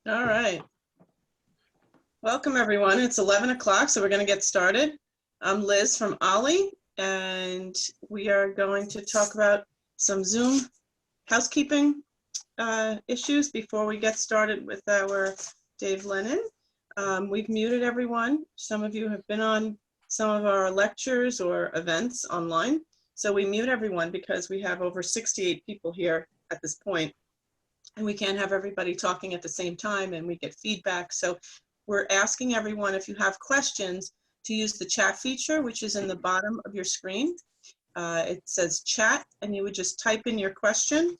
All right. Welcome, everyone. It's 11 o'clock, so we're going to get started. I'm Liz from OLLI, and we are going to talk about some Zoom housekeeping issues before we get started with our Dave Lennon. We've muted everyone. Some of you have been on some of our lectures or events online. So we mute everyone because we have over 68 people here at this point, and we can't have everybody talking at the same time and we get feedback. So we're asking everyone, if you have questions, to use the chat feature, which is in the bottom of your screen. It says chat, and you would just type in your question.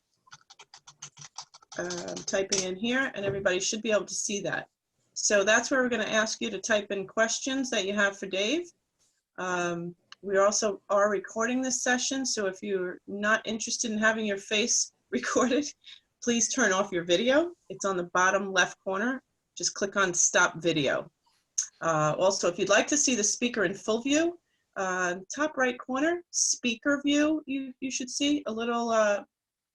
Typing in here, and everybody should be able to see that. So that's where we're going to ask you to type in questions that you have for Dave. We also are recording this session, so if you're not interested in having your face recorded, please turn off your video. It's on the bottom left corner. Just click on Stop Video. Also, if you'd like to see the speaker in full view, top right corner, Speaker View, you should see a little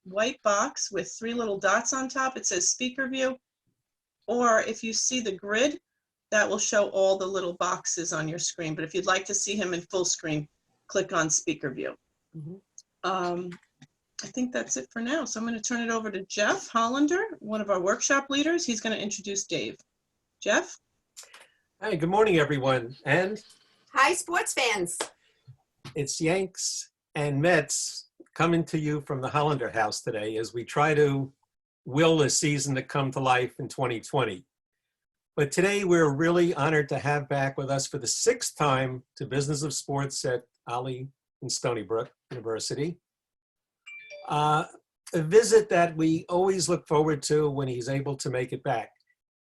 white box with 3 little dots on top. It says Speaker View. Or if you see the grid, that will show all the little boxes on your screen. But if you'd like to see him in full screen, click on Speaker View. I think that's it for now. So I'm going to turn it over to Jeff Hollander, one of our workshop leaders. He's going to introduce Dave. Jeff? Hi, good morning, everyone. And hi, sports fans. It's Yanks and Mets coming to you from the Hollander house today as we try to will the season to come to life in 2020. But today we're really honored to have back with us for the 6th time to Business of Sports at OLLI in Stony Brook University. A visit that we always look forward to when he's able to make it back.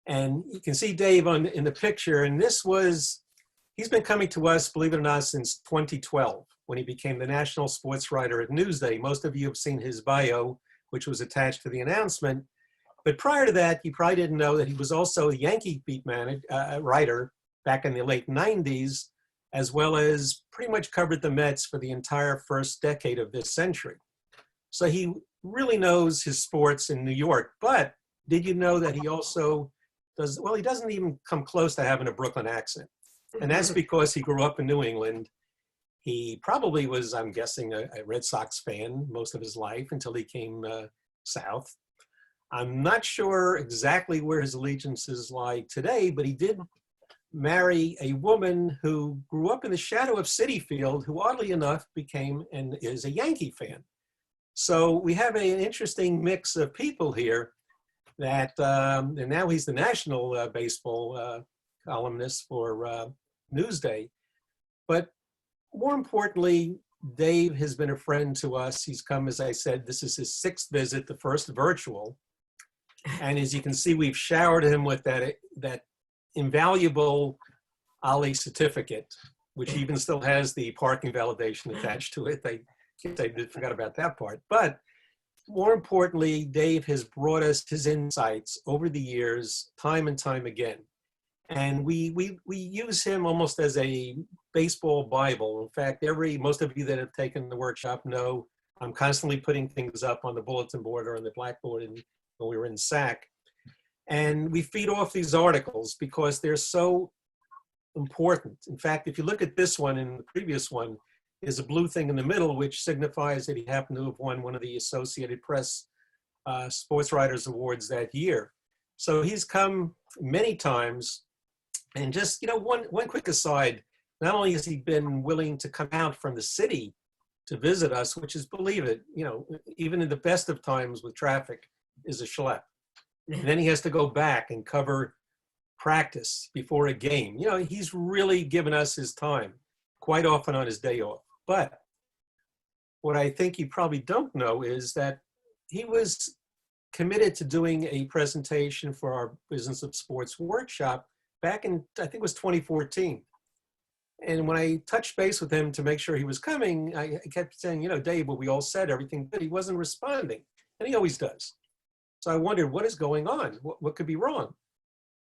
And you can see Dave in the picture, and he's been coming to us, believe it or not, since 2012, when he became the national sports writer at Newsday. Most of you have seen his bio, which was attached to the announcement. But prior to that, you probably didn't know that he was also a Yankee beat writer back in the late 90s, as well as pretty much covered the Mets for the entire first decade of this century. So he really knows his sports in New York. But did you know that he also he doesn't even come close to having a Brooklyn accent. And that's because he grew up in New England. He probably was, I'm guessing, a Red Sox fan most of his life until he came south. I'm not sure exactly where his allegiances lie today, but he did marry a woman who grew up in the shadow of Citi Field, who oddly enough became and is a Yankee fan. So we have an interesting mix of people here that, and now he's the national baseball columnist for Newsday. But more importantly, Dave has been a friend to us. He's come, as I said, this is his 6th visit, the first virtual. And as you can see, we've showered him with that invaluable OLLI certificate, which even still has the parking validation attached to it. I forgot about that part. But more importantly, Dave has brought us his insights over the years, time and time again. And we use him almost as a baseball Bible. In fact, most of you that have taken the workshop know I'm constantly putting things up on the bulletin board or on the blackboard when we were in SAC. And we feed off these articles because they're so important. In fact, if you look at this one and the previous one, there's a blue thing in the middle, which signifies that he happened to have won one of the Associated Press Sports Writers Awards that year. So he's come many times. And just, one quick aside, not only has he been willing to come out from the city to visit us, which is, believe it, even in the best of times with traffic, is a schlep. And then he has to go back and cover practice before a game. He's really given us his time, quite often on his day off. But what I think you probably don't know is that he was committed to doing a presentation for our Business of Sports workshop back in, I think it was 2014. And when I touched base with him to make sure he was coming, I kept saying, Dave, what we all said, everything, but he wasn't responding. And he always does. So I wondered, what is going on? What could be wrong?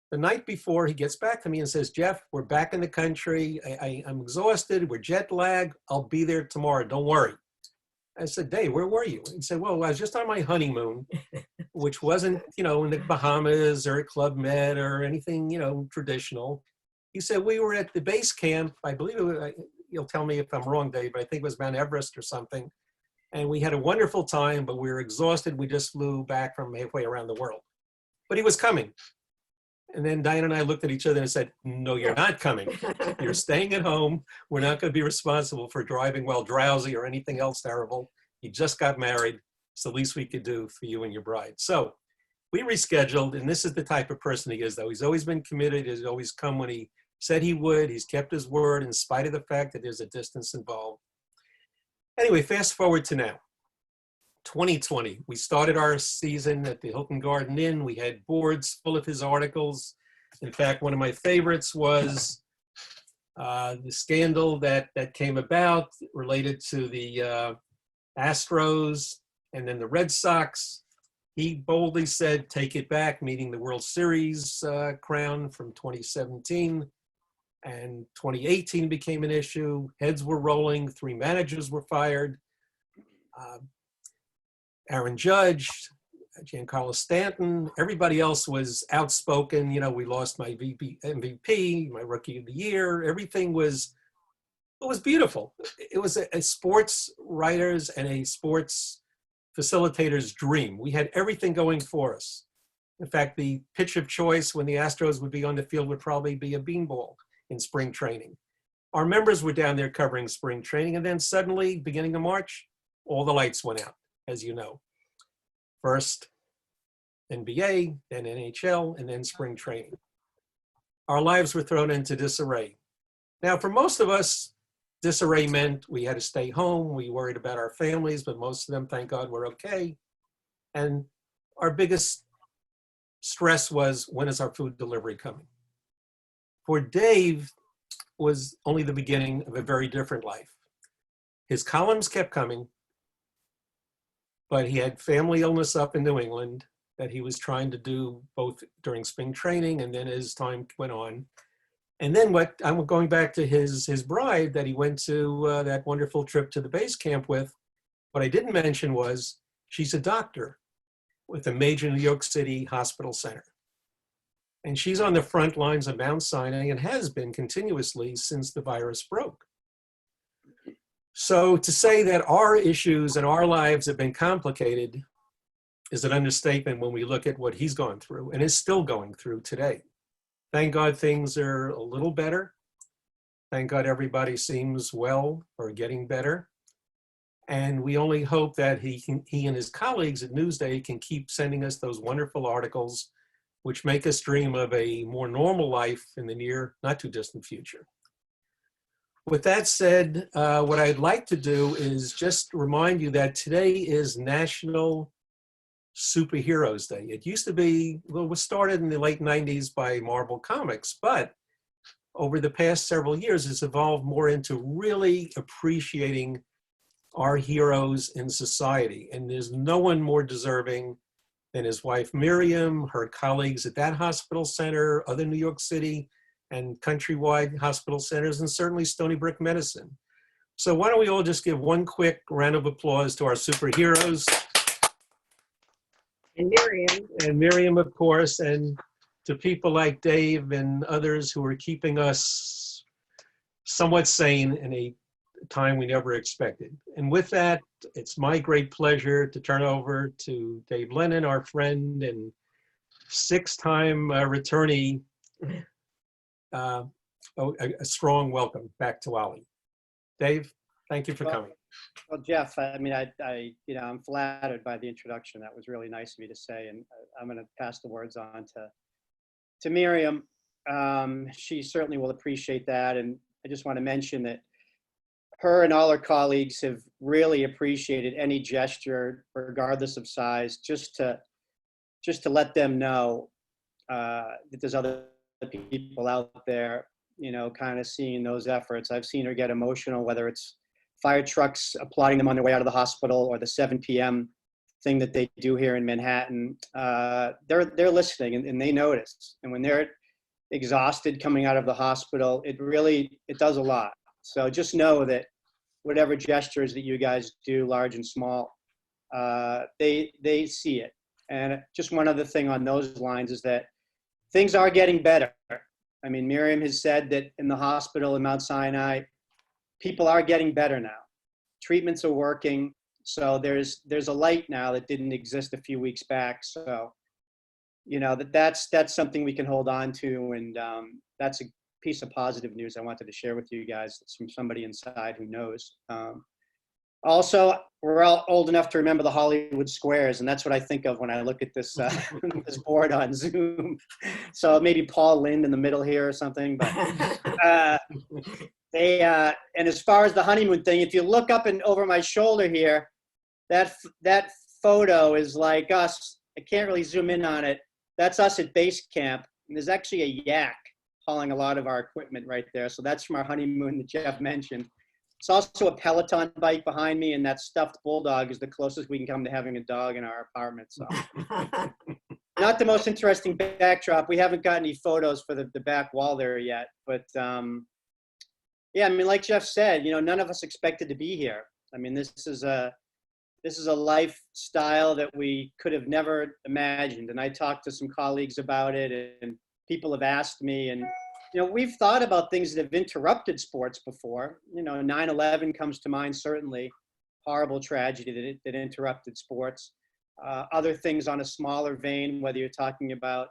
The night before, he gets back to me and says, Jeff, we're back in the country. I'm exhausted. We're jet lagged. I'll be there tomorrow. Don't worry. I said, Dave, where were you? He said, well, I was just on my honeymoon, which wasn't, in the Bahamas or at Club Med or anything, traditional. He said, we were at the base camp. I believe you'll tell me if I'm wrong, Dave, but I think it was Mount Everest or something. And we had a wonderful time, but we were exhausted. We just flew back from halfway around the world. But he was coming. And then Diane and I looked at each other and said, no, you're not coming. You're staying at home. We're not going to be responsible for driving while drowsy or anything else terrible. You just got married. It's the least we could do for you and your bride. So we rescheduled, and this is the type of person he is, though. He's always been committed. He's always come when he said he would. He's kept his word in spite of the fact that there's a distance involved. Anyway, fast forward to now. 2020, we started our season at the Hilton Garden Inn. We had boards full of his articles. In fact, one of my favorites was the scandal that came about related to the Astros and then the Red Sox. He boldly said, take it back, meaning the World Series crown from 2017. And 2018 became an issue. Heads were rolling. 3 managers were fired. Aaron Judge, Giancarlo Stanton, everybody else was outspoken. We lost my MVP, my Rookie of the Year. Everything was beautiful. It was a sports writer's and a sports facilitator's dream. We had everything going for us. In fact, the pitch of choice when the Astros would be on the field would probably be a beanball in spring training. Our members were down there covering spring training, and then suddenly, beginning of March, all the lights went out, as you know. First NBA, then NHL, and then spring training. Our lives were thrown into disarray. Now, for most of us, disarray meant we had to stay home. We worried about our families, but most of them, thank God, were okay. And our biggest stress was, when is our food delivery coming? For Dave, was only the beginning of a very different life. His columns kept coming, but he had family illness up in New England that he was trying to do both during spring training and then as time went on. And then I'm going back to his bride that he went to that wonderful trip to the base camp with. What I didn't mention was she's a doctor with a major New York City hospital center. And she's on the front lines of Mount Sinai and has been continuously since the virus broke. So to say that our issues and our lives have been complicated is an understatement when we look at what he's gone through and is still going through today. Thank God things are a little better. Thank God everybody seems well or getting better. And we only hope that he and his colleagues at Newsday can keep sending us those wonderful articles which make us dream of a more normal life in the near, not too distant future. With that said, what I'd like to do is just remind you that today is National Superheroes Day. It used to be, well, it was started in the late 90s by Marvel Comics, but over the past several years, it's evolved more into really appreciating our heroes in society. And there's no one more deserving than his wife, Miriam, her colleagues at that hospital center, other New York City and countrywide hospital centers, and certainly Stony Brook Medicine. So why don't we all just give one quick round of applause to our superheroes. And Miriam. And Miriam, of course, and to people like Dave and others who are keeping us somewhat sane in a time we never expected. And with that, it's my great pleasure to turn over to Dave Lennon, our friend and 6-time returnee. A strong welcome back to OLLI. Dave, thank you for coming. Well, Jeff, I mean, I'm flattered by the introduction. That was really nice of you to say, and I'm going to pass the words on to Miriam. She certainly will appreciate that, and I just want to mention that her and all her colleagues have really appreciated any gesture, regardless of size, just to let them know that there's other people out there, kind of seeing those efforts. I've seen her get emotional, whether it's fire trucks applauding them on their way out of the hospital or the 7 p.m. thing that they do here in Manhattan. They're listening and they notice. And when they're exhausted coming out of the hospital, it does a lot. So just know that whatever gestures that you guys do, large and small, they see it. And just one other thing on those lines is that things are getting better. I mean, Miriam has said that in the hospital in Mount Sinai, people are getting better now. Treatments are working. So there's a light now that didn't exist a few weeks back. So, you know, that's something we can hold on to. And that's a piece of positive news I wanted to share with you guys. It's from somebody inside who knows. Also, we're all old enough to remember the Hollywood Squares, and that's what I think of when I look at this this board on Zoom. So maybe Paul Lind in the middle here or something. But and as far as the honeymoon thing, if you look up and over my shoulder here, that photo is like us. I can't really zoom in on it. That's us at base camp. And there's actually a yak hauling a lot of our equipment right there. So that's from our honeymoon that Jeff mentioned. It's also a Peloton bike behind me, and that stuffed bulldog is the closest we can come to having a dog in our apartment. So not the most interesting backdrop. We haven't got any photos for the back wall there yet. But yeah, I mean, like Jeff said, you know, none of us expected to be here. I mean, this is a lifestyle that we could have never imagined. And I talked to some colleagues about it, and people have asked me, and you know, we've thought about things that have interrupted sports before. You know, 9/11 comes to mind, certainly. Horrible tragedy that interrupted sports. Other things on a smaller vein, whether you're talking about,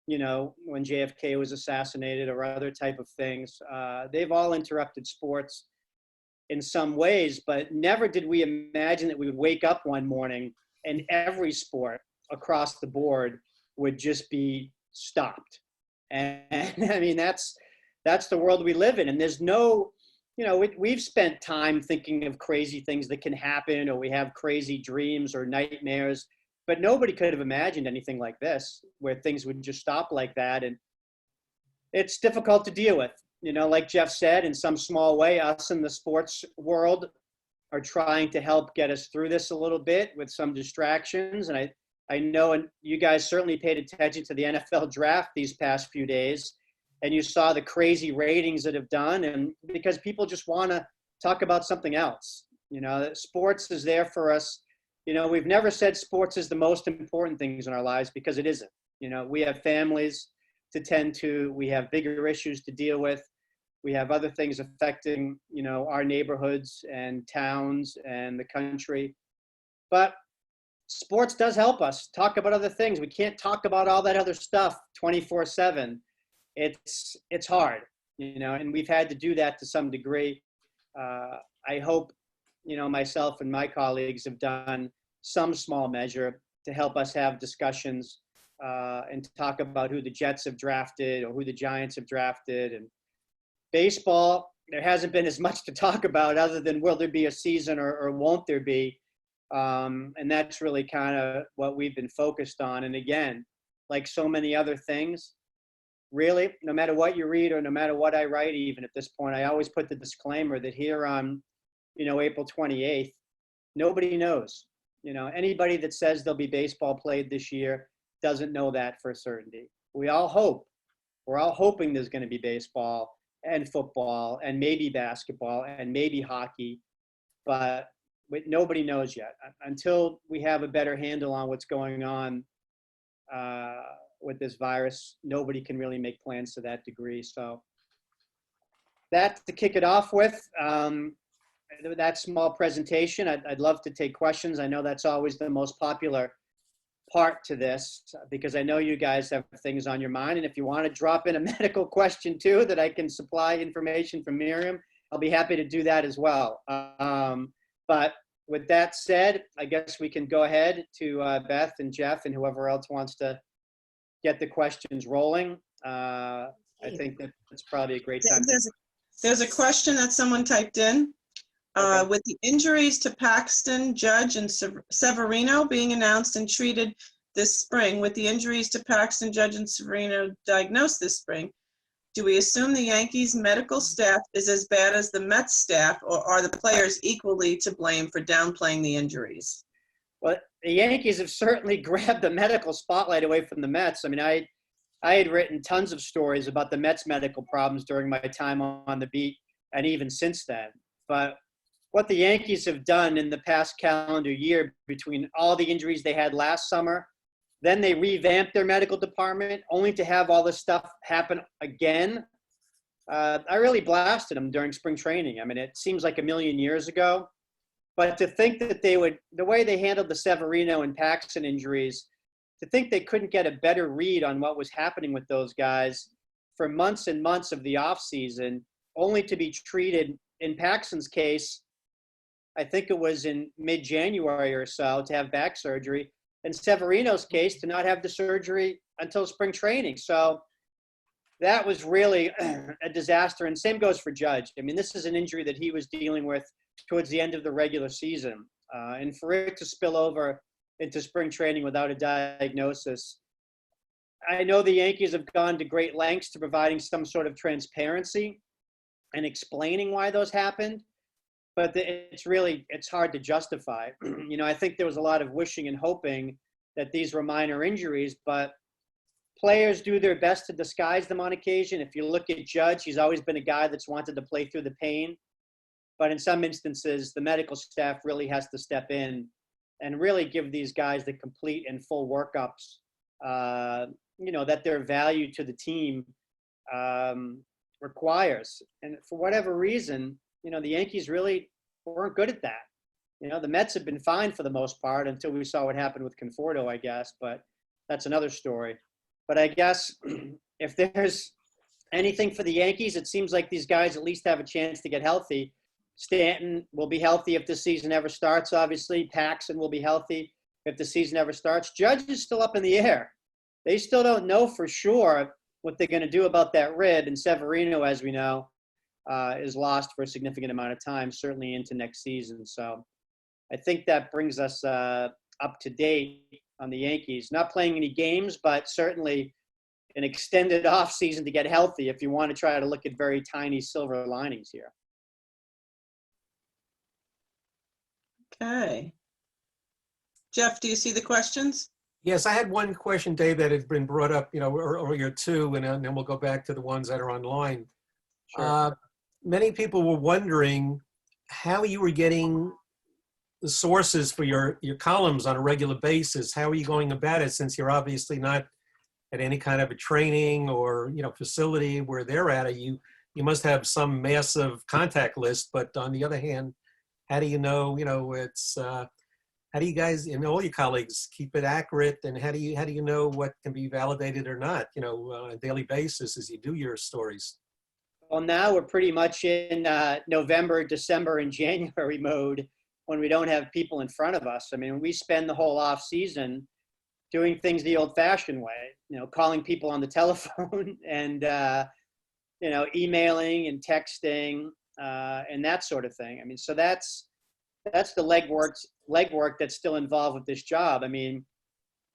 you know, when JFK was assassinated or other type of things, they've all interrupted sports in some ways, but never did we imagine that we would wake up one morning and every sport across the board would just be stopped. And I mean, that's the world we live in. And there's no, you know, we've spent time thinking of crazy things that can happen, or we have crazy dreams or nightmares, but nobody could have imagined anything like this, where things would just stop like that. And it's difficult to deal with. You know, like Jeff said, in some small way, us in the sports world are trying to help get us through this a little bit with some distractions. And I know, and you guys certainly paid attention to the NFL draft these past few days, and you saw the crazy ratings that have done, and because people just want to talk about something else. You know, sports is there for us. You know, we've never said sports is the most important things in our lives, because it isn't. You know, we have families to tend to, we have bigger issues to deal with. We have other things affecting, you know, our neighborhoods and towns and the country. But sports does help us talk about other things. We can't talk about all that other stuff 24/7. It's hard, you know, and we've had to do that to some degree. I hope, you know, myself and my colleagues have done some small measure to help us have discussions and talk about who the Jets have drafted or who the Giants have drafted. And baseball, there hasn't been as much to talk about other than will there be a season or won't there be? And that's really kind of what we've been focused on. And again, like so many other things, really, no matter what you read or no matter what I write, even at this point, I always put the disclaimer that here on, you know, April 28th, nobody knows. You know, anybody that says there'll be baseball played this year doesn't know that for certainty. We all hope. We're all hoping there's going to be baseball and football and maybe basketball and maybe hockey, but nobody knows yet. Until we have a better handle on what's going on with this virus, nobody can really make plans to that degree. So that to kick it off with, that small presentation, I'd love to take questions. I know that's always the most popular part to this, because I know you guys have things on your mind. And if you want to drop in a medical question too, that I can supply information from Miriam, I'll be happy to do that as well. But with that said, I guess we can go ahead to Beth and Jeff and whoever else wants to get the questions rolling. I think that's probably a great time. There's a question that someone typed in. Okay. With the injuries to Paxton, Judge, and Severino being announced and treated this spring, with the injuries to Paxton, Judge, and Severino diagnosed this spring, do we assume the Yankees medical staff is as bad as the Mets staff, or are the players equally to blame for downplaying the injuries? Well, the Yankees have certainly grabbed the medical spotlight away from the Mets. I mean, I had written tons of stories about the Mets medical problems during my time on the beat, and even since then. But what the Yankees have done in the past calendar year between all the injuries they had last summer, then they revamped their medical department only to have all this stuff happen again. I really blasted them during spring training. I mean, it seems like a million years ago, but to think that they would, the way they handled the Severino and Paxton injuries, to think they couldn't get a better read on what was happening with those guys for months and months of the offseason, only to be treated, in Paxton's case, I think it was in mid-January or so, to have back surgery. In Severino's case, to not have the surgery until spring training. So that was really a disaster. And same goes for Judge. I mean, this is an injury that he was dealing with towards the end of the regular season. And for it to spill over into spring training without a diagnosis, I know the Yankees have gone to great lengths to providing some sort of transparency and explaining why those happened. But it's hard to justify. You know, I think there was a lot of wishing and hoping that these were minor injuries, but players do their best to disguise them on occasion. If you look at Judge, he's always been a guy that's wanted to play through the pain. But in some instances, the medical staff really has to step in and really give these guys the complete and full workups, you know, that their value to the team requires. And for whatever reason, you know, the Yankees really weren't good at that. You know, the Mets have been fine for the most part until we saw what happened with Conforto, I guess, but that's another story. But I guess if there's anything for the Yankees, it seems like these guys at least have a chance to get healthy. Stanton will be healthy if the season ever starts, obviously. Paxton will be healthy if the season ever starts. Judge is still up in the air. They still don't know for sure what they're going to do about that rib. And Severino, as we know, is lost for a significant amount of time, certainly into next season. So I think that brings us up to date on the Yankees. Not playing any games, but certainly an extended off season to get healthy if you want to try to look at very tiny silver linings here. Okay. Jeff, do you see the questions? Yes, I had one question, Dave, that had been brought up, you know, earlier too, and then we'll go back to the ones that are online. Sure. Many people were wondering how you were getting the sources for your columns on a regular basis. How are you going about it, since you're obviously not at any kind of a training or, you know, facility where they're at? You must have some massive contact list, but on the other hand, how do you know, it's, how do you guys and all your colleagues keep it accurate, and how do you know what can be validated or not, you know, on a daily basis as you do your stories? Well, now we're pretty much in November, December, and January mode when we don't have people in front of us. I mean, we spend the whole off season doing things the old-fashioned way, you know, calling people on the telephone and, you know, emailing and texting and that sort of thing. I mean, so that's the legwork that's still involved with this job. I mean,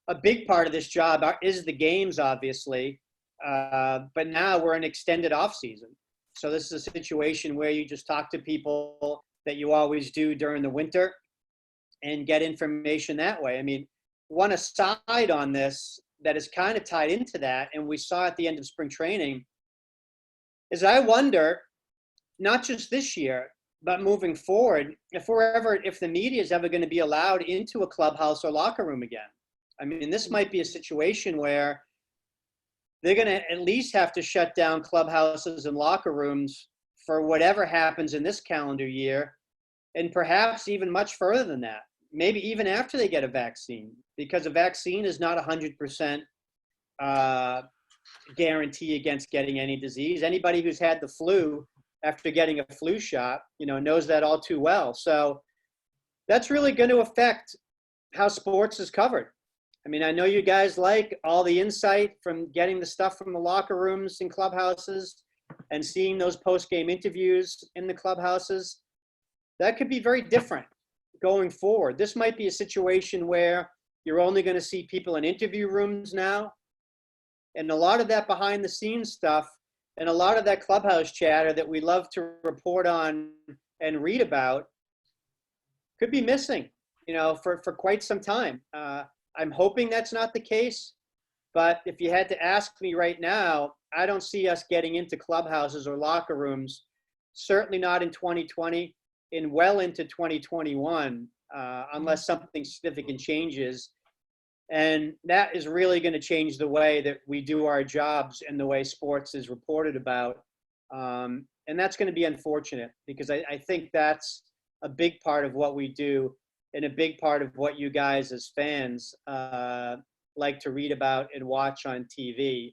a big part of this job is the games, obviously, but now we're in extended off season. So this is a situation where you just talk to people that you always do during the winter and get information that way. I mean, one aside on this that is kind of tied into that, and we saw at the end of spring training, is I wonder, not just this year, but moving forward, if the media is ever going to be allowed into a clubhouse or locker room again. I mean, this might be a situation where they're going to at least have to shut down clubhouses and locker rooms for whatever happens in this calendar year, and perhaps even much further than that, maybe even after they get a vaccine, because a vaccine is not 100% guarantee against getting any disease. Anybody who's had the flu after getting a flu shot, you know, knows that all too well. So that's really going to affect how sports is covered. I mean, I know you guys like all the insight from getting the stuff from the locker rooms and clubhouses and seeing those post-game interviews in the clubhouses. That could be very different going forward. This might be a situation where you're only going to see people in interview rooms now. And a lot of that behind the scenes stuff and a lot of that clubhouse chatter that we love to report on and read about could be missing, you know, for quite some time. I'm hoping that's not the case, but if you had to ask me right now, I don't see us getting into clubhouses or locker rooms, certainly not in 2020. well into 2021, unless something significant changes. And that is really going to change the way that we do our jobs and the way sports is reported about. And that's going to be unfortunate, because I think that's a big part of what we do, and a big part of what you guys as fans like to read about and watch on TV.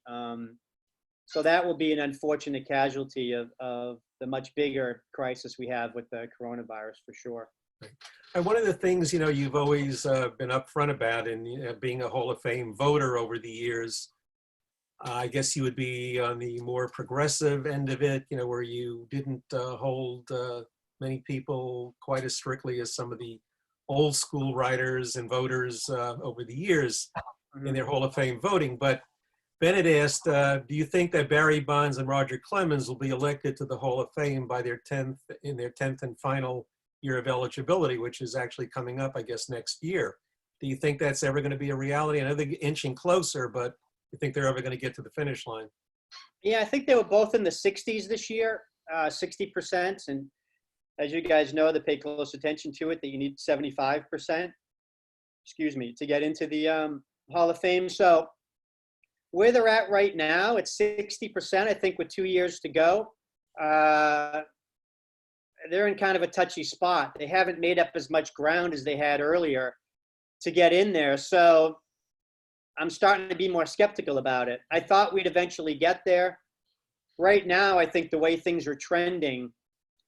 So that will be an unfortunate casualty of the much bigger crisis we have with the coronavirus, for sure. And one of the things, you've always been upfront about in being a Hall of Fame voter over the years, I guess you would be on the more progressive end of it, where you didn't hold many people quite as strictly as some of the old school writers and voters over the years in their Hall of Fame voting. But Bennett asked, do you think that Barry Bonds and Roger Clemens will be elected to the Hall of Fame by their 10th and final year of eligibility, which is actually coming up, I guess, next year? Do you think that's ever going to be a reality? I know they're inching closer, but you think they're ever going to get to the finish line? Yeah, I think they were both in the 60s this year, 60%. And as you guys know, that pay close attention to it, that you need 75%, to get into the Hall of Fame. So where they're at right now, it's 60%, I think, with 2 years to go. They're in kind of a touchy spot. They haven't made up as much ground as they had earlier to get in there. So I'm starting to be more skeptical about it. I thought we'd eventually get there. Right now, I think the way things are trending,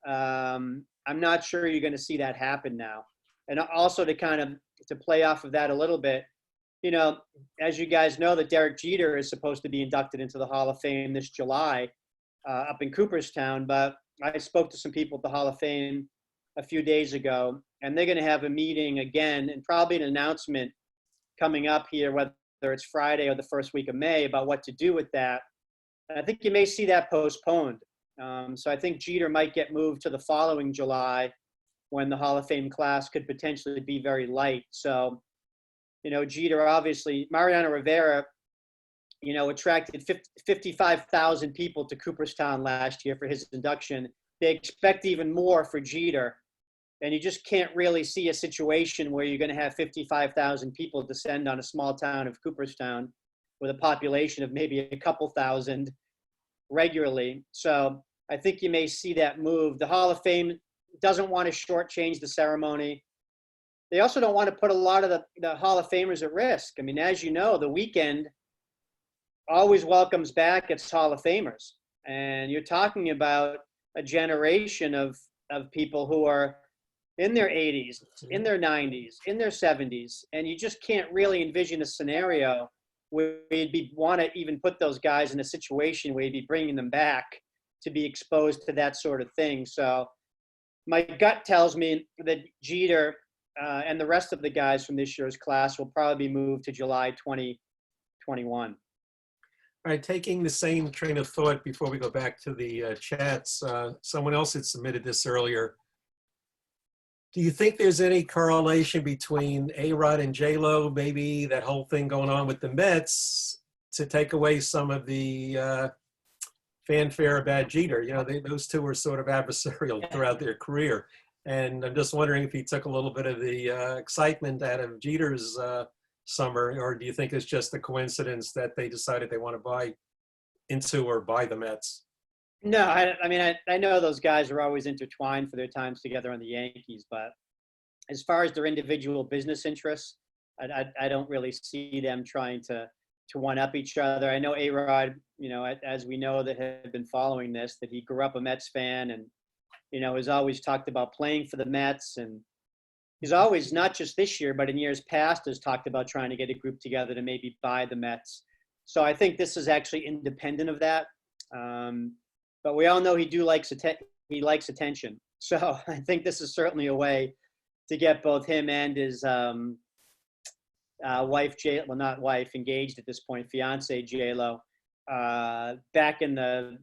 I'm not sure you're going to see that happen now. And also to play off of that a little bit, as you guys know, that Derek Jeter is supposed to be inducted into the Hall of Fame this July up in Cooperstown. But I spoke to some people at the Hall of Fame a few days ago, and they're going to have a meeting again, and probably an announcement coming up here, whether it's Friday or the first week of May, about what to do with that. And I think you may see that postponed. So I think Jeter might get moved to the following July, when the Hall of Fame class could potentially be very light. So, Jeter, obviously, Mariano Rivera, attracted 55,000 people to Cooperstown last year for his induction. They expect even more for Jeter. And you just can't really see a situation where you're going to have 55,000 people descend on a small town of Cooperstown with a population of maybe a couple thousand regularly. So I think you may see that move. The Hall of Fame doesn't want to shortchange the ceremony. They also don't want to put a lot of the Hall of Famers at risk. I mean, as you know, the weekend always welcomes back its Hall of Famers. And you're talking about a generation of people who are in their 80s, in their 90s, in their 70s. And you just can't really envision a scenario where you'd want to even put those guys in a situation where you'd be bringing them back to be exposed to that sort of thing. So my gut tells me that Jeter and the rest of the guys from this year's class will probably be moved to July 2021. All right, taking the same train of thought before we go back to the chats, someone else had submitted this earlier. Do you think there's any correlation between A-Rod and J-Lo, maybe that whole thing going on with the Mets, to take away some of the fanfare about Jeter? Those two were sort of adversarial throughout their career. And I'm just wondering if he took a little bit of the excitement out of Jeter's summer, or do you think it's just a coincidence that they decided they want to buy the Mets? No, I know those guys are always intertwined for their times together on the Yankees, but as far as their individual business interests, I don't really see them trying to one-up each other. I know A-Rod, as we know that have been following this, that he grew up a Mets fan and, has always talked about playing for the Mets. And he's always, not just this year, but in years past, has talked about trying to get a group together to maybe buy the Mets. So I think this is actually independent of that. But we all know he likes attention. So I think this is certainly a way to get both him and his wife, not wife, engaged at this point, fiance J-Lo, back in the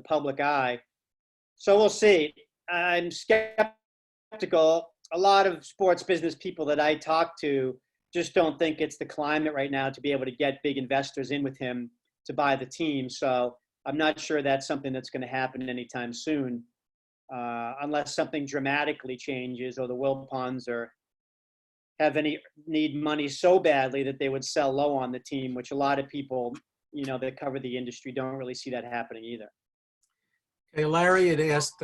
public eye. So we'll see. I'm skeptical. A lot of sports business people that I talk to just don't think it's the climate right now to be able to get big investors in with him to buy the team. So I'm not sure that's something that's going to happen anytime soon. unless something dramatically changes or the Wilpons need money so badly that they would sell low on the team, which a lot of people, that cover the industry don't really see that happening either. Okay, Larry had asked,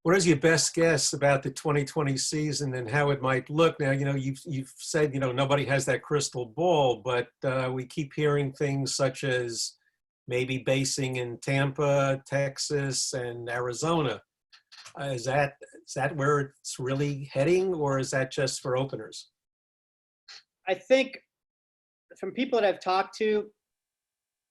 what is your best guess about the 2020 season and how it might look? Now, you've said, nobody has that crystal ball, but we keep hearing things such as maybe basing in Tampa, Texas, and Arizona. Is that where it's really heading, or is that just for openers? I think from people that I've talked to,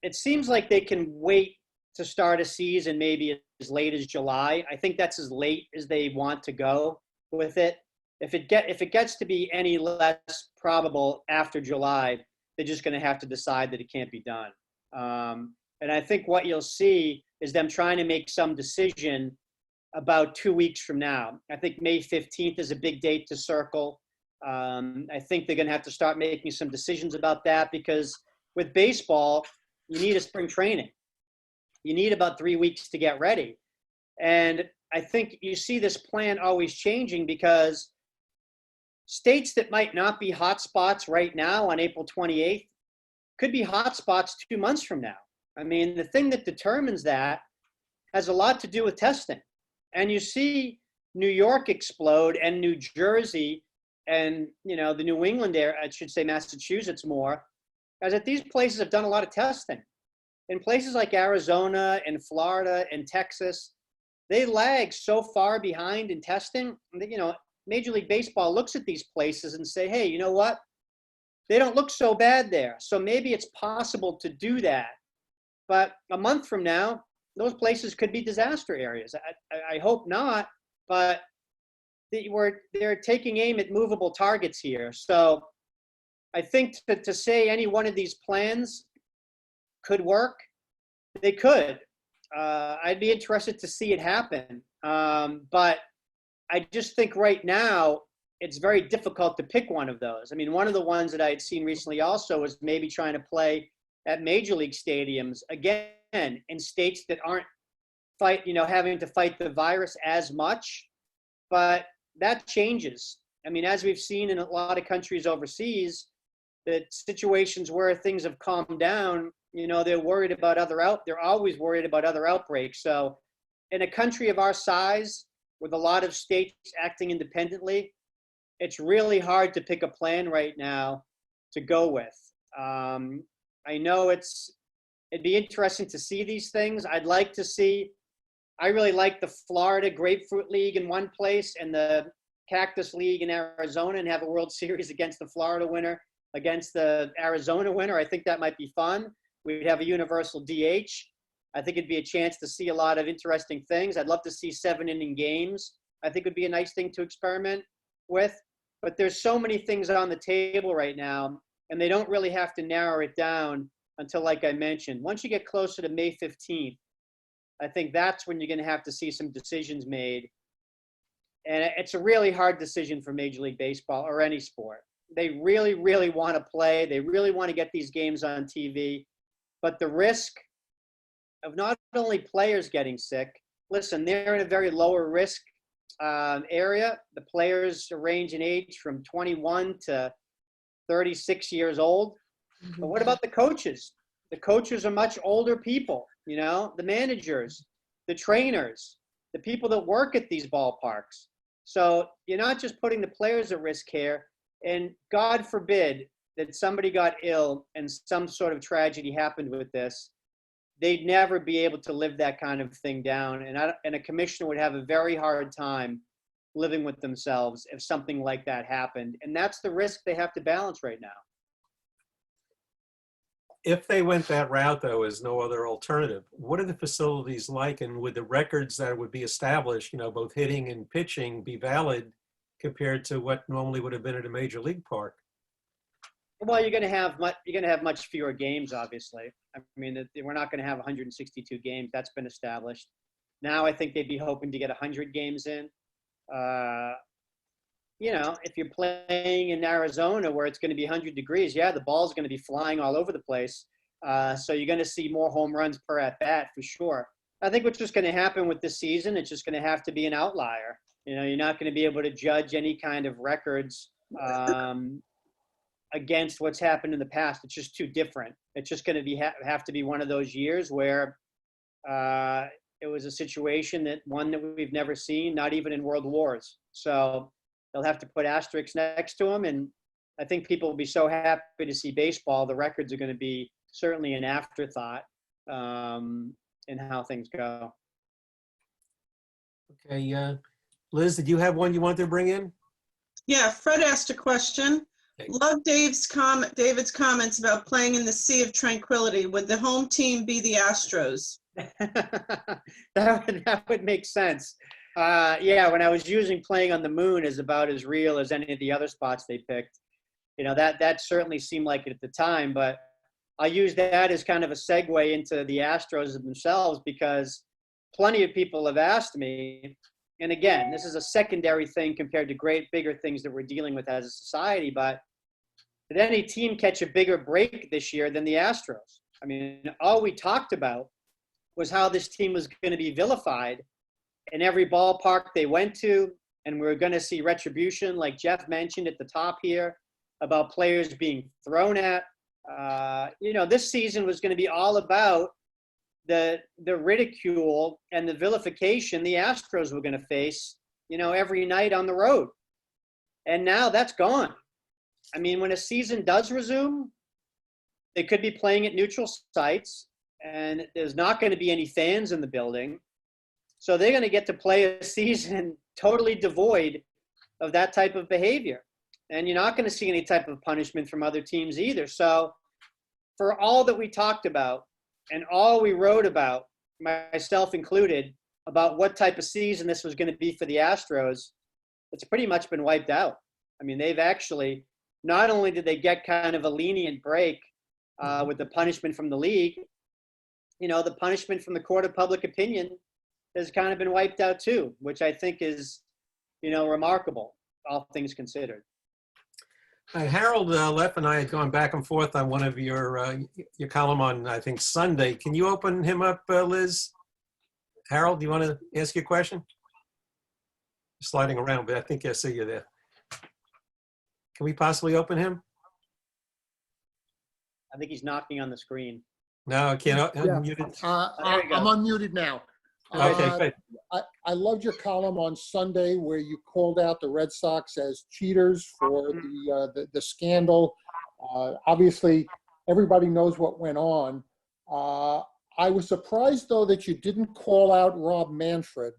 it seems like they can wait to start a season maybe as late as July. I think that's as late as they want to go with it. If it gets to be any less probable after July, they're just going to have to decide that it can't be done. And I think what you'll see is them trying to make some decision about 2 weeks from now. I think May 15th is a big date to circle. I think they're going to have to start making some decisions about that, because with baseball, you need a spring training. You need about 3 weeks to get ready. And I think you see this plan always changing, because states that might not be hot spots right now on April 28th could be hot spots 2 months from now. I mean, the thing that determines that has a lot to do with testing. And you see New York explode, and New Jersey, and the New England area, I should say Massachusetts more, as that these places have done a lot of testing. In places like Arizona and Florida and Texas, they lag so far behind in testing that, Major League Baseball looks at these places and say, hey, you know what? They don't look so bad there. So maybe it's possible to do that. But a month from now, those places could be disaster areas. I hope not, but they're taking aim at movable targets here. So I think to say any one of these plans could work, they could. I'd be interested to see it happen. But I just think right now, it's very difficult to pick one of those. I mean, one of the ones that I had seen recently also was maybe trying to play at major league stadiums, again, in states that aren't having to fight the virus as much. But that changes. I mean, as we've seen in a lot of countries overseas, that situations where things have calmed down, they're worried about they're always worried about other outbreaks. So in a country of our size, with a lot of states acting independently, it's really hard to pick a plan right now to go with. I know it'd be interesting to see these things. I really like the Florida Grapefruit League in one place and the Cactus League in Arizona, and have a World Series against the Florida winner against the Arizona winner. I think that might be fun. We'd have a universal DH. I think it'd be a chance to see a lot of interesting things. I'd love to see 7-inning games. I think would be a nice thing to experiment with. But there's so many things on the table right now, and they don't really have to narrow it down until, like I mentioned, once you get closer to May 15th, I think that's when you're going to have to see some decisions made. And it's a really hard decision for Major League Baseball or any sport. They really, really want to play. They really want to get these games on TV. But the risk of not only players getting sick, listen, they're in a very lower risk area. The players range in age from 21 to 36 years old. But what about the coaches? The coaches are much older people, the managers, the trainers, the people that work at these ballparks. So you're not just putting the players at risk here. And God forbid that somebody got ill and some sort of tragedy happened with this, they'd never be able to live that kind of thing down. And a commissioner would have a very hard time living with themselves if something like that happened. And that's the risk they have to balance right now. If they went that route, though, as no other alternative, what are the facilities like? And would the records that would be established, both hitting and pitching, be valid compared to what normally would have been at a major league park? Well, you're going to have much fewer games, obviously. I mean, we're not going to have 162 games. That's been established. Now I think they'd be hoping to get 100 games in. If you're playing in Arizona where it's going to be 100 degrees, yeah, the ball's going to be flying all over the place. So you're going to see more home runs per at bat for sure. I think what's just going to happen with this season, it's just going to have to be an outlier. You know, you're not going to be able to judge any kind of records against what's happened in the past. It's just too different. It's just going to be have to be one of those years where it was a situation that we've never seen, not even in world wars. So they'll have to put asterisks next to them. And I think people will be so happy to see baseball. The records are going to be certainly an afterthought in how things go. Okay, Liz, did you have one you wanted to bring in? Yeah, Fred asked a question. Okay. Love David's comments about playing in the Sea of Tranquility. Would the home team be the Astros? That would make sense. Yeah, when I was using playing on the moon is about as real as any of the other spots they picked. You know, that certainly seemed like it at the time, but I use that as kind of a segue into the Astros themselves, because plenty of people have asked me, and again, this is a secondary thing compared to bigger things that we're dealing with as a society, but did any team catch a bigger break this year than the Astros? I mean, all we talked about was how this team was going to be vilified in every ballpark they went to, and we were going to see retribution, like Jeff mentioned at the top here, about players being thrown at. You know, this season was going to be all about the ridicule and the vilification the Astros were going to face, you know, every night on the road. And now that's gone. I mean, when a season does resume, they could be playing at neutral sites, and there's not going to be any fans in the building. So they're going to get to play a season totally devoid of that type of behavior. And you're not going to see any type of punishment from other teams either. So for all that we talked about and all we wrote about, myself included, about what type of season this was going to be for the Astros, it's pretty much been wiped out. I mean, they've actually, not only did they get kind of a lenient break with the punishment from the league, you know, the punishment from the court of public opinion has kind of been wiped out too, which I think is, you know, remarkable, all things considered. Harold Leff and I had gone back and forth on one of your column on, I think, Sunday. Can you open him up, Liz? Harold, do you want to ask your question? Sliding around, but I think I see you there. Can we possibly open him? I think he's knocking on the screen. No, I can't unmute it. There you go. I'm unmuted now. Okay, good. I loved your column on Sunday where you called out the Red Sox as cheaters for the scandal. Obviously, everybody knows what went on. I was surprised, though, that you didn't call out Rob Manfred,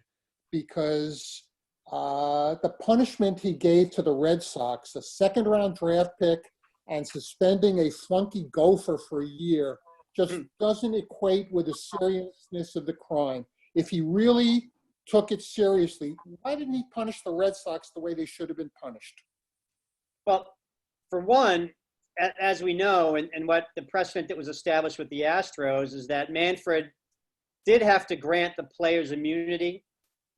because the punishment he gave to the Red Sox, a second-round draft pick and suspending a flunky gopher for a year, just doesn't equate with the seriousness of the crime. If he really took it seriously, why didn't he punish the Red Sox the way they should have been punished? Well, for one, as we know, and what the precedent that was established with the Astros is that Manfred did have to grant the players immunity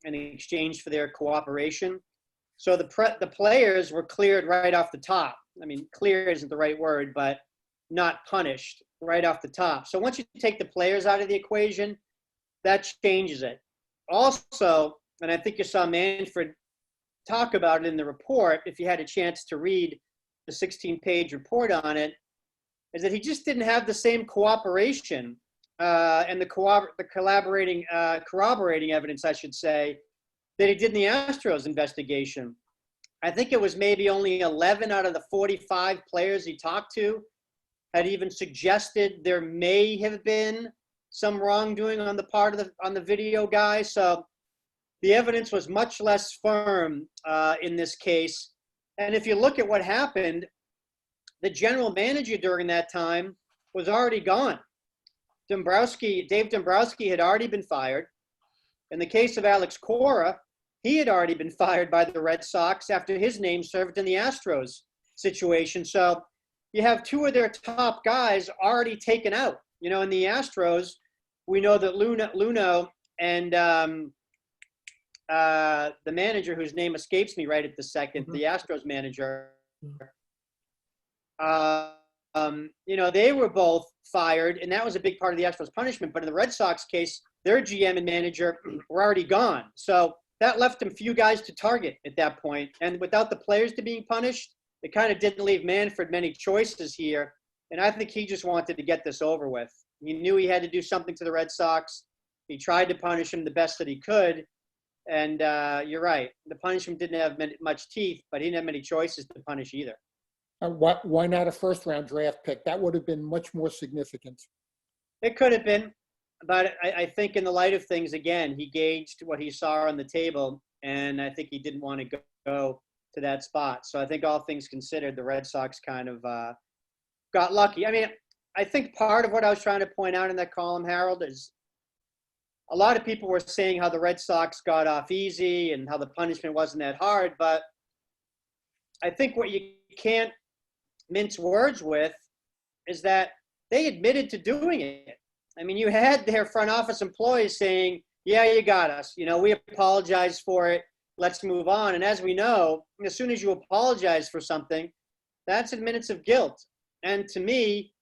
in exchange for their cooperation. So the players were cleared right off the top. I mean, clear isn't the right word, but not punished right off the top. So once you take the players out of the equation, that changes it. Also, and I think you saw Manfred talk about it in the report, if you had a chance to read the 16-page report on it, is that he just didn't have the same cooperation and the corroborating evidence, I should say, that he did in the Astros investigation. I think it was maybe only 11 out of the 45 players he talked to had even suggested there may have been some wrongdoing on the part of the video guy. So the evidence was much less firm in this case. And if you look at what happened, the general manager during that time was already gone. Dave Dombrowski had already been fired. In the case of Alex Cora, he had already been fired by the Red Sox after his name served in the Astros situation. So you have two of their top guys already taken out. You know, in the Astros, we know that Luno and the manager, whose name escapes me right at the second, the Astros manager, they were both fired, and that was a big part of the Astros punishment. But in the Red Sox case, their GM and manager were already gone. So that left them few guys to target at that point. And without the players to being punished, it kind of didn't leave Manfred many choices here. And I think he just wanted to get this over with. He knew he had to do something to the Red Sox. He tried to punish him the best that he could. And you're right. The punishment didn't have much teeth, but he didn't have many choices to punish either. Why not a first-round draft pick? That would have been much more significant. It could have been, but I think in the light of things, again, he gauged what he saw on the table, and I think he didn't want to go to that spot. So I think all things considered, the Red Sox kind of got lucky. I mean, I think part of what I was trying to point out in that column, Harold, is a lot of people were saying how the Red Sox got off easy and how the punishment wasn't that hard, but I think what you can't mince words with is that they admitted to doing it. I mean, you had their front office employees saying, yeah, you got us. We apologize for it. Let's move on. And as we know, as soon as you apologize for something, that's admittance of guilt. And to me,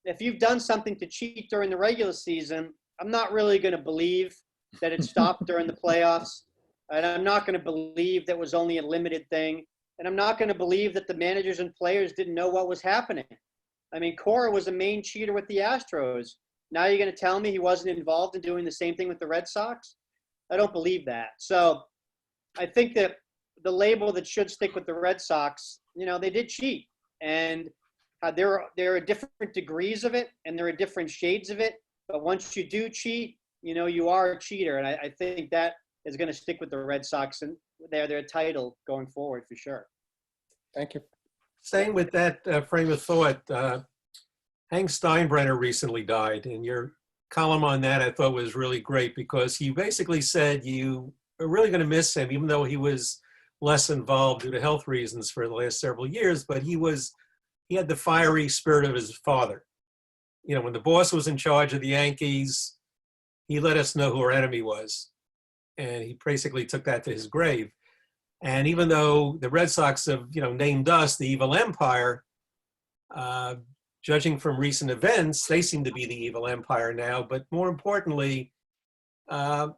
if you've done something to cheat during the regular season, I'm not really going to believe that it stopped during the playoffs. And I'm not going to believe that was only a limited thing. And I'm not going to believe that the managers and players didn't know what was happening. I mean, Cora was a main cheater with the Astros. Now you're going to tell me he wasn't involved in doing the same thing with the Red Sox? I don't believe that. So I think that the label that should stick with the Red Sox, they did cheat. And there are different degrees of it, and there are different shades of it. But once you do cheat, you are a cheater. And I think that is going to stick with the Red Sox and their title going forward for sure. Thank you. Staying with that frame of thought, Hank Steinbrenner recently died, and your column on that I thought was really great because he basically said you are really going to miss him, even though he was less involved due to health reasons for the last several years, but he had the fiery spirit of his father. When the boss was in charge of the Yankees, he let us know who our enemy was. And he basically took that to his grave. And even though the Red Sox have, named us the evil empire, judging from recent events, they seem to be the evil empire now. But more importantly, how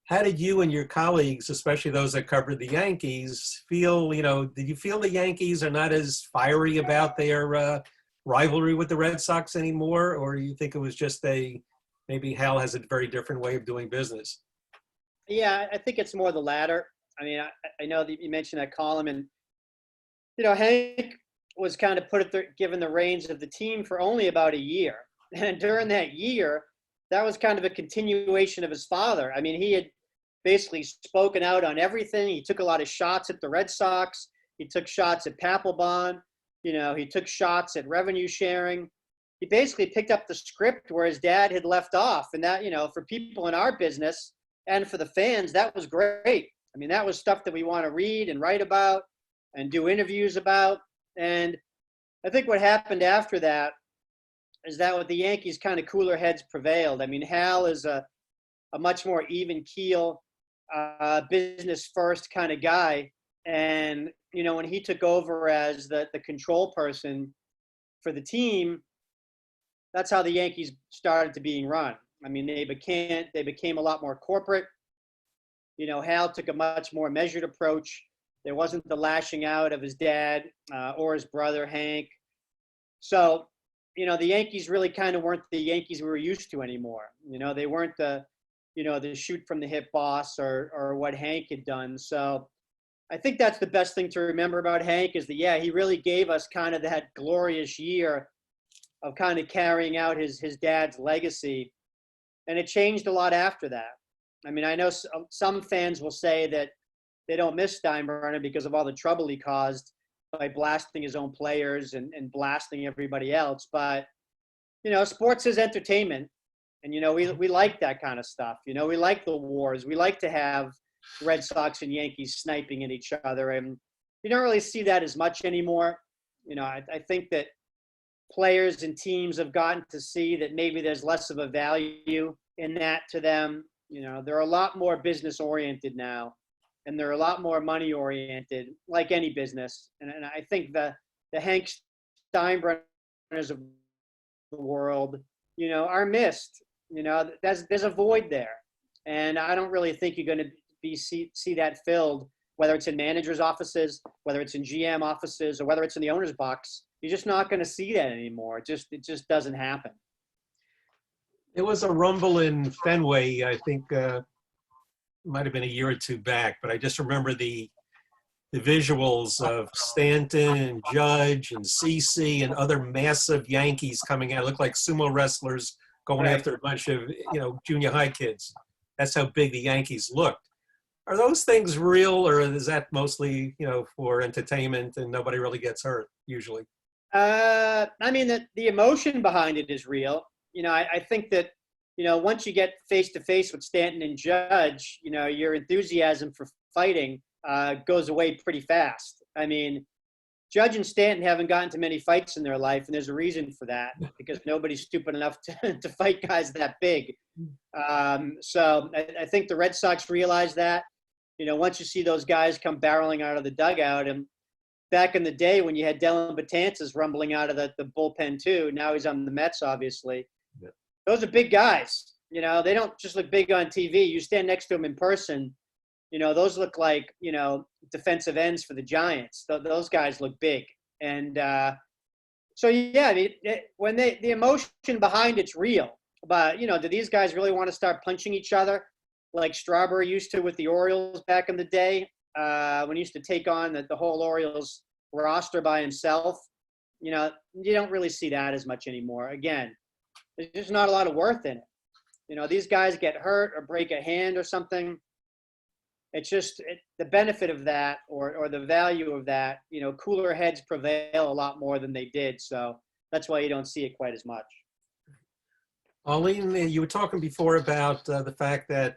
did you and your colleagues, especially those that covered the Yankees, feel, did you feel the Yankees are not as fiery about their rivalry with the Red Sox anymore? Or do you think it was just maybe Hal has a very different way of doing business? Yeah, I think it's more the latter. I mean, I know that you mentioned that column, and Hank was kind of given the reins of the team for only about a year, and during that year, that was kind of a continuation of his father. I mean, he had basically spoken out on everything. He took a lot of shots at the Red Sox. He took shots at Papelbon. He took shots at revenue sharing. He basically picked up the script where his dad had left off, and that for people in our business. And for the fans, that was great. I mean, that was stuff that we want to read and write about and do interviews about. And I think what happened after that is that with the Yankees, kind of cooler heads prevailed. I mean, Hal is a much more even keel, business first kind of guy. And, when he took over as the control person for the team, that's how the Yankees started to being run. I mean, they became a lot more corporate. Hal took a much more measured approach. There wasn't the lashing out of his dad or his brother, Hank. So, the Yankees really kind of weren't the Yankees we were used to anymore. They weren't the shoot from the hip boss or what Hank had done. So I think that's the best thing to remember about Hank is that, he really gave us kind of that glorious year of kind of carrying out his dad's legacy. And it changed a lot after that. I mean, I know some fans will say that they don't miss Steinbrenner because of all the trouble he caused by blasting his own players and blasting everybody else. But, sports is entertainment. And, we like that kind of stuff. We like the wars. We like to have Red Sox and Yankees sniping at each other. And you don't really see that as much anymore. I think that players and teams have gotten to see that maybe there's less of a value in that to them. They're a lot more business oriented now, and they're a lot more money oriented, like any business. And I think the Hank Steinbrenner of the world, are missed. There's a void there. And I don't really think you're going to see that filled, whether it's in managers' offices, whether it's in GM offices, or whether it's in the owner's box. You're just not going to see that anymore. It just doesn't happen. There was a rumble in Fenway, I think, might have been a year or two back, but I just remember the visuals of Stanton and Judge and CeCe and other massive Yankees coming out. It looked like sumo wrestlers going Right. after a bunch of, junior high kids. That's how big the Yankees looked. Are those things real, or is that mostly, for entertainment and nobody really gets hurt usually? I mean, the emotion behind it is real. I think that, once you get face to face with Stanton and Judge, your enthusiasm for fighting goes away pretty fast. I mean, Judge and Stanton haven't gotten to many fights in their life, and there's a reason for that, because nobody's stupid enough to fight guys that big. So I think the Red Sox realize that. Once you see those guys come barreling out of the dugout, and back in the day when you had Dellin Betances rumbling out of the bullpen too, now he's on the Mets, obviously. Yeah. Those are big guys. They don't just look big on TV. You stand next to them in person, those look like, defensive ends for the Giants. Those guys look big. And so, yeah, when the emotion behind it's real. But, do these guys really want to start punching each other like Strawberry used to with the Orioles back in the day, when he used to take on the whole Orioles roster by himself? You don't really see that as much anymore. Again, there's just not a lot of worth in it. These guys get hurt or break a hand or something. It's just the benefit of that, or the value of that, cooler heads prevail a lot more than they did. So that's why you don't see it quite as much. Arlene, you were talking before about the fact that,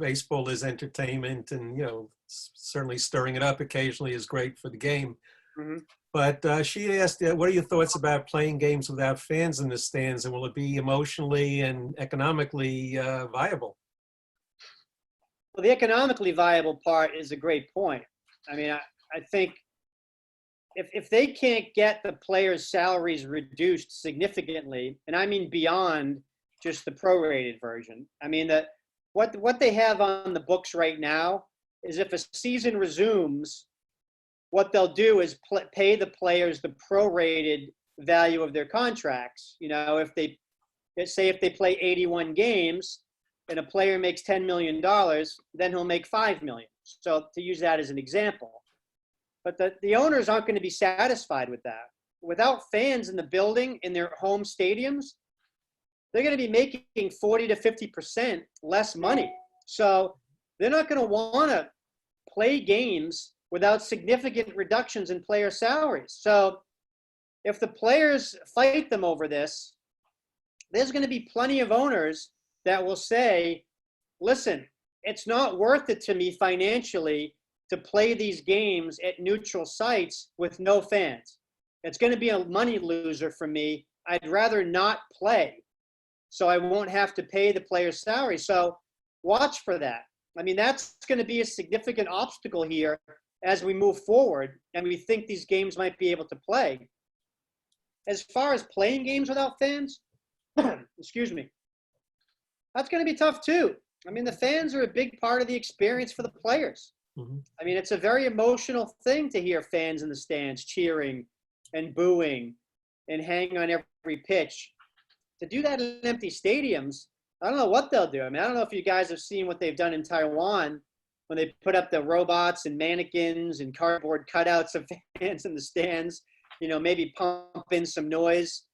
baseball is entertainment and, certainly stirring it up occasionally is great for the game. Mm-hmm. But she asked, what are your thoughts about playing games without fans in the stands, and will it be emotionally and economically viable? Well, the economically viable part is a great point. I mean, I think if they can't get the players' salaries reduced significantly, and I mean beyond just the prorated version, I mean that what they have on the books right now is, if a season resumes, what they'll do is pay the players the prorated value of their contracts. If they play 81 games and a player makes $10 million, then he'll make $5 million. So to use that as an example. But the owners aren't going to be satisfied with that. Without fans in the building, in their home stadiums, they're going to be making 40 to 50% less money. So they're not going to want to play games without significant reductions in player salaries. So if the players fight them over this, there's going to be plenty of owners that will say, listen, it's not worth it to me financially to play these games at neutral sites with no fans. It's going to be a money loser for me. I'd rather not play, so I won't have to pay the player's salary. So watch for that. I mean, that's going to be a significant obstacle here as we move forward, and we think these games might be able to play. As far as playing games without fans, excuse me, that's going to be tough too. I mean, the fans are a big part of the experience for the players. Mm-hmm. I mean, it's a very emotional thing to hear fans in the stands cheering and booing and hanging on every pitch. To do that in empty stadiums, I don't know what they'll do. I mean, I don't know if you guys have seen what they've done in Taiwan when they put up the robots and mannequins and cardboard cutouts of fans in the stands, maybe pump in some noise.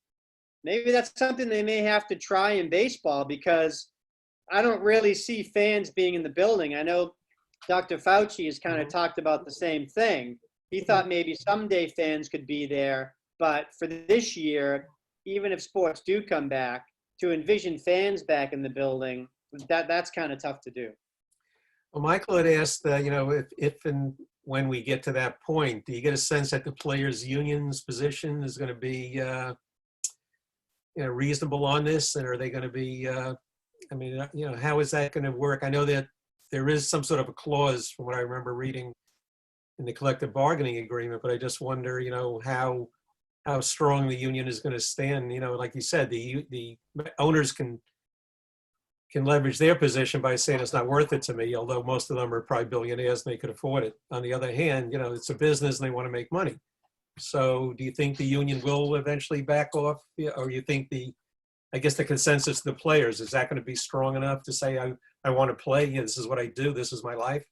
Maybe that's something they may have to try in baseball, because I don't really see fans being in the building. I know Dr. Fauci has kind of talked about the same thing. He thought maybe someday fans could be there, but for this year, even if sports do come back, to envision fans back in the building, that's kind of tough to do. Well, Michael had asked, if and when we get to that point, do you get a sense that the players' union's position is going to be reasonable on this, and are they going to be, how is that going to work? I know that there is some sort of a clause, from what I remember reading, in the collective bargaining agreement, but I just wonder, how how strong the union is going to stand. You know, like you said, the owners can leverage their position by saying it's not worth it to me, although most of them are probably billionaires and they could afford it. On the other hand, you know, it's a business and they want to make money. So do you think the union will eventually back off? Or you think I guess the consensus of the players, is that going to be strong enough to say, I want to play, you know, this is what I do, this is my life?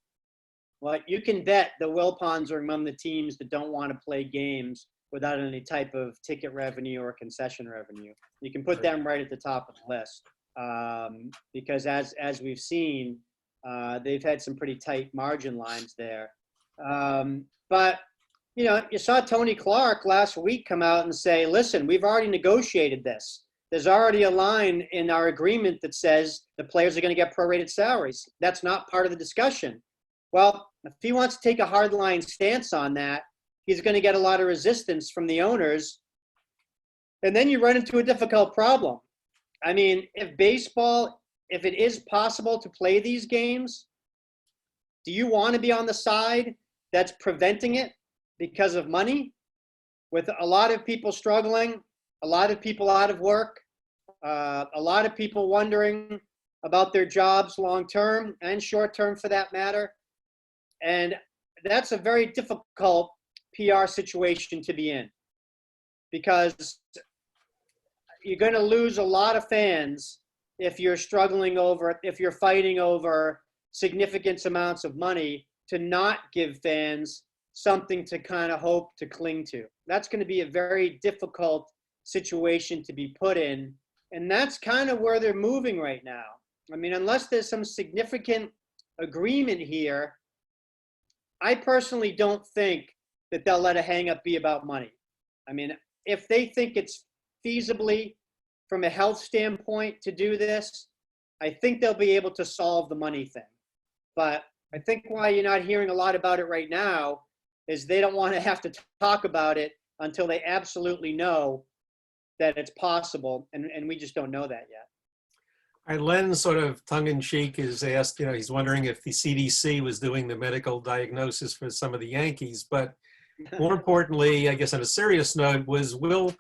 Well, you can bet the Wilpons are among the teams that don't want to play games without any type of ticket revenue or concession revenue. You can put them right at the top of the list. Because as we've seen, they've had some pretty tight margin lines there. But, you know, you saw Tony Clark last week come out and say, listen, we've already negotiated this. There's already a line in our agreement that says the players are going to get prorated salaries. That's not part of the discussion. Well, if he wants to take a hardline stance on that, he's going to get a lot of resistance from the owners. And then you run into a difficult problem. I mean, if it is possible to play these games, do you want to be on the side that's preventing it because of money? With a lot of people struggling, a lot of people out of work, a lot of people wondering about their jobs long-term and short-term for that matter. And that's a very difficult PR situation to be in, because you're going to lose a lot of fans if you're fighting over significant amounts of money to not give fans something to kind of hope to cling to. That's going to be a very difficult situation to be put in. And that's kind of where they're moving right now. I mean, unless there's some significant agreement here, I personally don't think that they'll let a hang-up be about money. I mean, if they think it's feasibly from a health standpoint to do this, I think they'll be able to solve the money thing. But I think why you're not hearing a lot about it right now is they don't want to have to talk about it until they absolutely know that it's possible, and we just don't know that yet. All right, Len, sort of tongue-in-cheek, is asked, you know, he's wondering if the CDC was doing the medical diagnosis for some of the Yankees, but more importantly, I guess on a serious note, will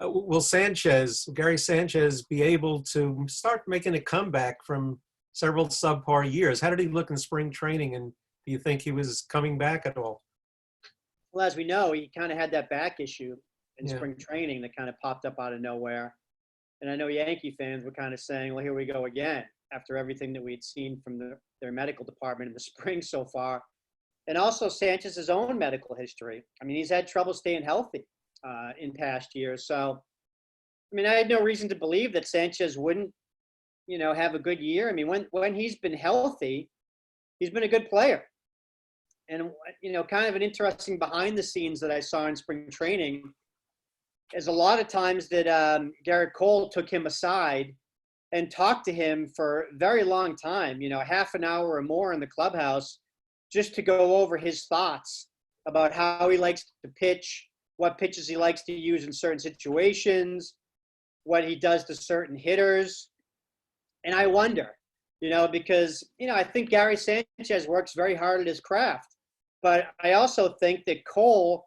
Gary Sanchez be able to start making a comeback from several subpar years? How did he look in spring training, and do you think he was coming back at all? Well, as we know, he kind of had that back issue in Yeah. spring training that kind of popped up out of nowhere. And I know Yankee fans were kind of saying, well, here we go again, after everything that we'd seen from their medical department in the spring so far. And also Sanchez's own medical history. I mean, he's had trouble staying healthy in past years. So, I mean, I had no reason to believe that Sanchez wouldn't, you know, have a good year. I mean, when he's been healthy, he's been a good player. And, you know, kind of an interesting behind the scenes that I saw in spring training is a lot of times that Garrett Cole took him aside and talked to him for a very long time, you know, half an hour or more in the clubhouse, just to go over his thoughts about how he likes to pitch, what pitches he likes to use in certain situations, what he does to certain hitters. And I wonder, you know, because, you know, I think Gary Sanchez works very hard at his craft, but I also think that Cole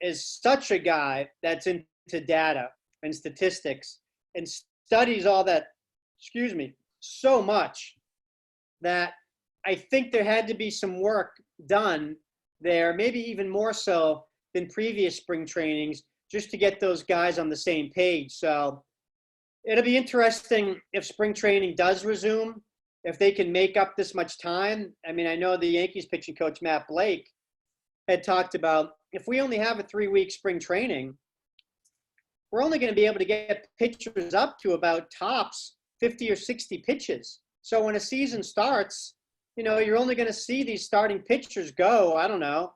is such a guy that's into data and statistics and studies all that, so much that I think there had to be some work done there, maybe even more so than previous spring trainings, just to get those guys on the same page. So it'll be interesting if spring training does resume, if they can make up this much time. I mean, I know the Yankees pitching coach, Matt Blake, had talked about, if we only have a 3-week spring training, we're only going to be able to get pitchers up to about tops 50 or 60 pitches. So when a season starts, you know, you're only going to see these starting pitchers go, I don't know,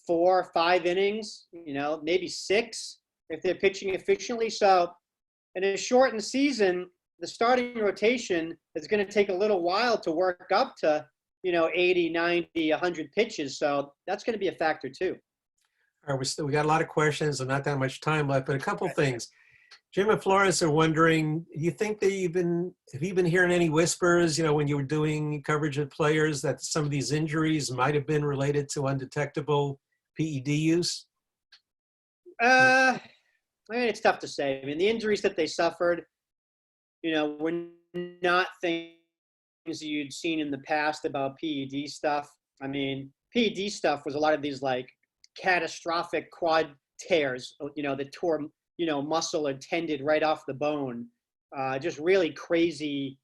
4 or 5 innings, you know, maybe 6 if they're pitching efficiently. So in a shortened season, the starting rotation is going to take a little while to work up to, you know, 80, 90, 100 pitches. So that's going to be a factor too. All right, we got a lot of questions and not that much time left, but a couple things. Jim and Florence are wondering, do you think have you been hearing any whispers, you know, when you were doing coverage of players, that some of these injuries might have been related to undetectable PED use? I mean, it's tough to say. I mean, the injuries that they suffered, were not things that you'd seen in the past about PED stuff. I mean, PED stuff was a lot of these like catastrophic quad tears, that tore, muscle or tendon right off the bone. Just really crazy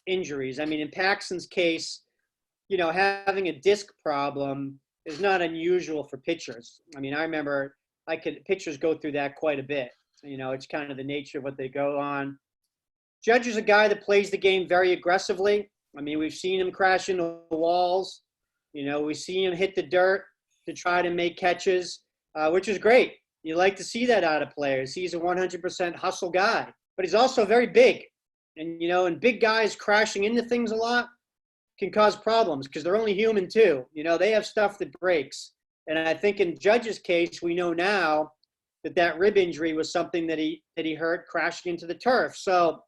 injuries. I mean, in Paxton's case, having a disc problem is not unusual for pitchers. I mean, I remember pitchers go through that quite a bit. It's kind of the nature of what they go on. Judge is a guy that plays the game very aggressively. I mean, we've seen him crash into walls. We see him hit the dirt to try to make catches, which is great. You like to see that out of players. He's a 100% hustle guy, but he's also very big. And big guys crashing into things a lot can cause problems because they're only human too. They have stuff that breaks. And I think in Judge's case, we know now that rib injury was something that he hurt crashing into the turf. So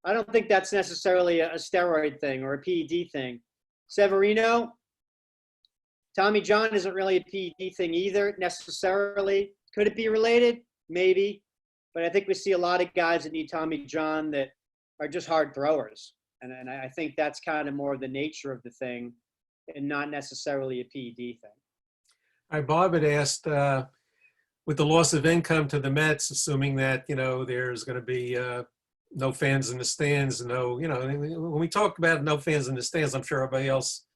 I don't think that's necessarily a steroid thing or a PED thing. Severino, Tommy John isn't really a PED thing either necessarily. Could it be related? Maybe. But I think we see a lot of guys that need Tommy John that are just hard throwers. And I think that's kind of more of the nature of the thing and not necessarily a PED thing. All right, Bob had asked, with the loss of income to the Mets, assuming that, there's going to be no fans in the stands, when we talk about no fans in the stands, I'm sure everybody else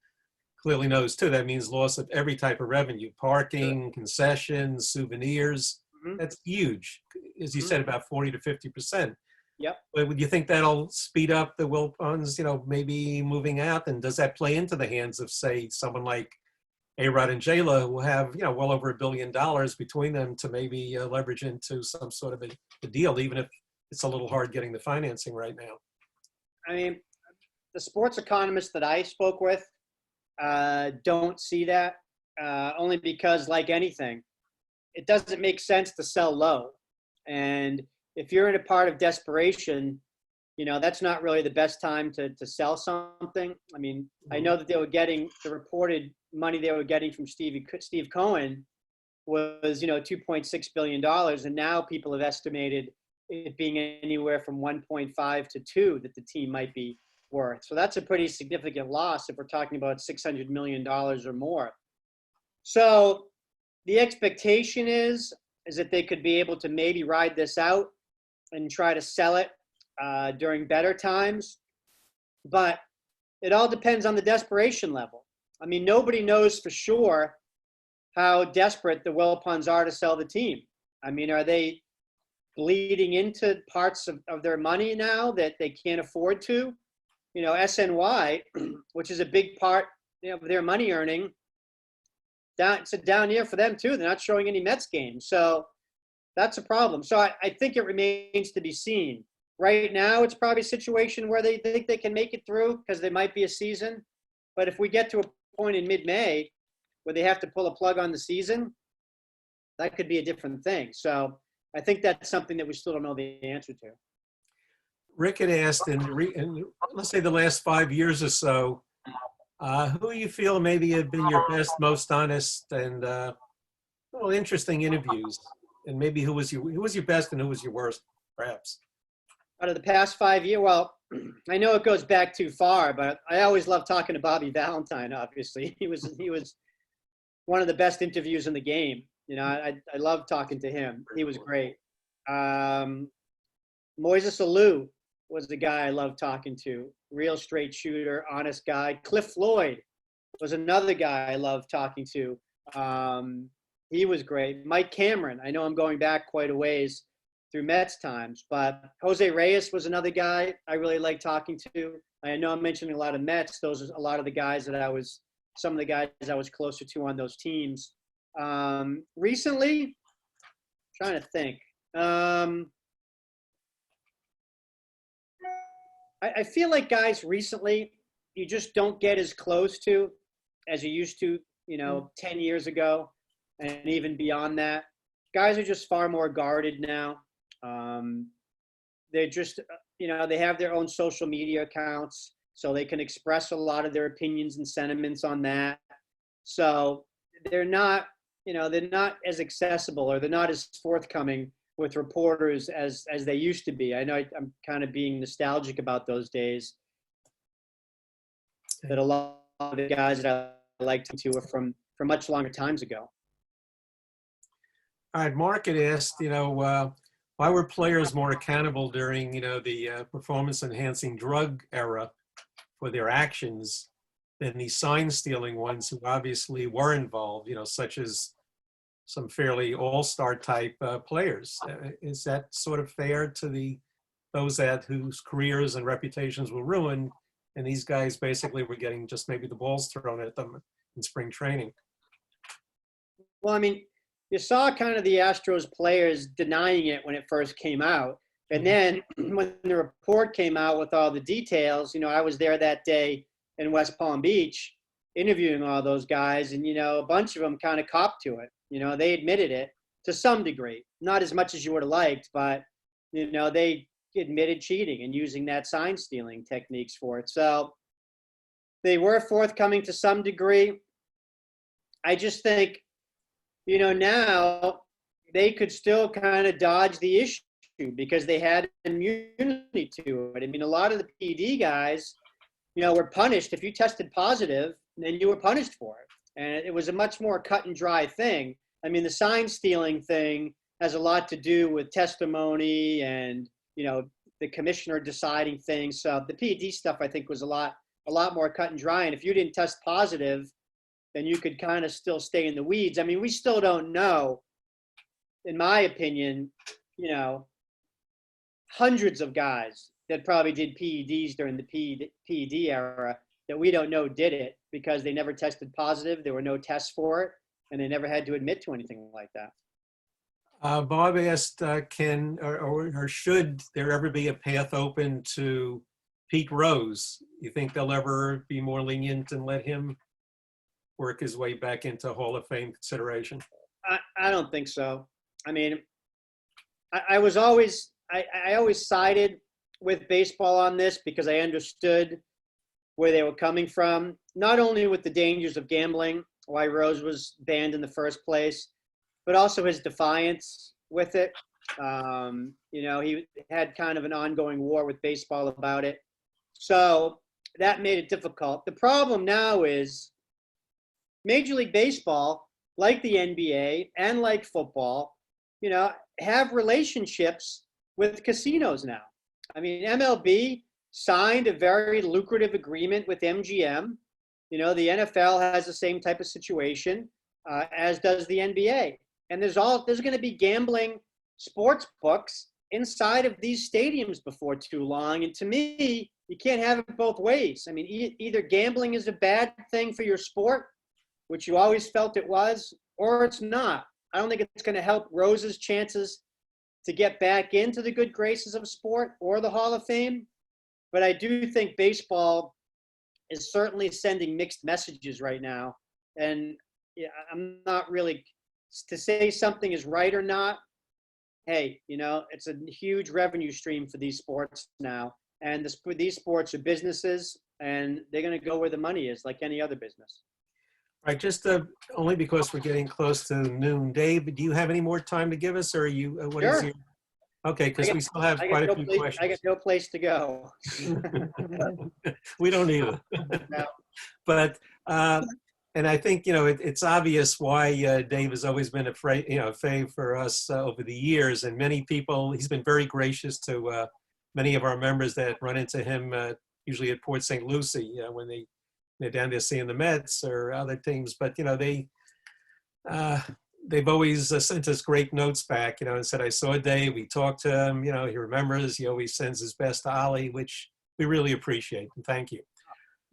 clearly knows too, that means loss of every type of revenue, parking, concessions, souvenirs. Mm-hmm. That's huge. As you said, about 40 to 50%. Yep. But would you think that'll speed up the Wilpons, maybe moving out? And does that play into the hands of, say, someone like A-Rod and J-Lo, who have, well over $1 billion between them to maybe leverage into some sort of a deal, even if it's a little hard getting the financing right now? I mean, the sports economists that I spoke with don't see that, only because, like anything, it doesn't make sense to sell low. And if you're in a part of desperation, that's not really the best time to sell something. I mean, I know that they were getting the reported money they were getting from Steve Cohen was, $2.6 billion. And now people have estimated it being anywhere from 1.5 to 2 that the team might be worth. So that's a pretty significant loss if we're talking about $600 million or more. So the expectation is that they could be able to maybe ride this out and try to sell it during better times. But it all depends on the desperation level. I mean, nobody knows for sure how desperate the Wilpons are to sell the team. I mean, are they bleeding into parts of their money now that they can't afford to? SNY, which is a big part of their money earning, it's a down year for them too. They're not showing any Mets games. So that's a problem. So I think it remains to be seen. Right now, it's probably a situation where they think they can make it through because there might be a season. But if we get to a point in mid-May where they have to pull a plug on the season, that could be a different thing. So I think that's something that we still don't know the answer to. Rick had asked in let's say the last 5 years or so, who you feel maybe have been your best, most honest, and interesting interviews, and maybe who was your best and who was your worst, perhaps? Out of the past 5 years, well, I know it goes back too far, but I always love talking to Bobby Valentine. Obviously, he was one of the best interviews in the game. I love talking to him. He was great. Moises Alou was the guy I loved talking to. Real straight shooter, honest guy. Cliff Floyd was another guy I loved talking to. He was great. Mike Cameron, I know I'm going back quite a ways through Mets times, but Jose Reyes was another guy I really liked talking to. I know I'm mentioning a lot of Mets. Those are a lot of the guys that some of the guys I was closer to on those teams. Recently, trying to think. I feel like guys recently, you just don't get as close to as you used to, 10 years ago and even beyond that. Guys are just far more guarded now. They're just, they have their own social media accounts, so they can express a lot of their opinions and sentiments on that. So they're not as accessible, or they're not as forthcoming with reporters as they used to be. I know I'm kind of being nostalgic about those days, that a lot of the guys that I liked to are from much longer times ago. All right, Mark had asked, why were players more accountable during, the performance-enhancing drug era for their actions than the sign-stealing ones who obviously were involved, such as some fairly all-star type players. Is that sort of fair to those whose careers and reputations were ruined, and these guys basically were getting just maybe the balls thrown at them in spring training? Well, I mean, you saw kind of the Astros players denying it when it first came out. And then when the report came out with all the details, I was there that day in West Palm Beach interviewing all those guys, and, a bunch of them kind of copped to it. They admitted it to some degree, not as much as you would have liked, but, they admitted cheating and using that sign stealing techniques for it. So they were forthcoming to some degree. I just think, now they could still kind of dodge the issue because they had immunity to it. I mean, a lot of the PD guys, were punished. If you tested positive, then you were punished for it. And it was a much more cut and dry thing. I mean, the sign stealing thing has a lot to do with testimony and, the commissioner deciding things. So the PD stuff, I think, was a lot more cut and dry. And if you didn't test positive, then you could kind of still stay in the weeds. I mean, we still don't know, in my opinion, hundreds of guys that probably did PEDs during the PED era that we don't know did it because they never tested positive. There were no tests for it, and they never had to admit to anything like that. Bob asked, can or should there ever be a path open to Pete Rose? You think they'll ever be more lenient and let him work his way back into Hall of Fame consideration? I don't think so. I mean, I always sided with baseball on this because I understood where they were coming from, not only with the dangers of gambling, why Rose was banned in the first place, but also his defiance with it. He had kind of an ongoing war with baseball about it. So that made it difficult. The problem now is Major League Baseball, like the NBA and like football, have relationships with casinos now. I mean, MLB signed a very lucrative agreement with MGM. The NFL has the same type of situation, as does the NBA. And there's going to be gambling sports books inside of these stadiums before too long. And to me, you can't have it both ways. I mean, either gambling is a bad thing for your sport, which you always felt it was, or it's not. I don't think it's going to help Rose's chances to get back into the good graces of sport or the Hall of Fame. But I do think baseball is certainly sending mixed messages right now. And I'm not really, to say something is right or not, hey, it's a huge revenue stream for these sports now. And these sports are businesses, and they're going to go where the money is, like any other business. All right, just only because we're getting close to noonday, but do you have any more time to give us, or are you, what is Sure. your? Okay, because we still have quite a few questions. I got no place to go. We don't either. No. But, and I think, it's obvious why Dave has always been a fave for us over the years. And many people, he's been very gracious to many of our members that run into him, usually at Port St. Lucie when they're down there seeing the Mets or other teams. But, they've always sent us great notes back, and said, I saw Dave, we talked to him, he remembers, he always sends his best to OLLI, which we really appreciate, and thank you.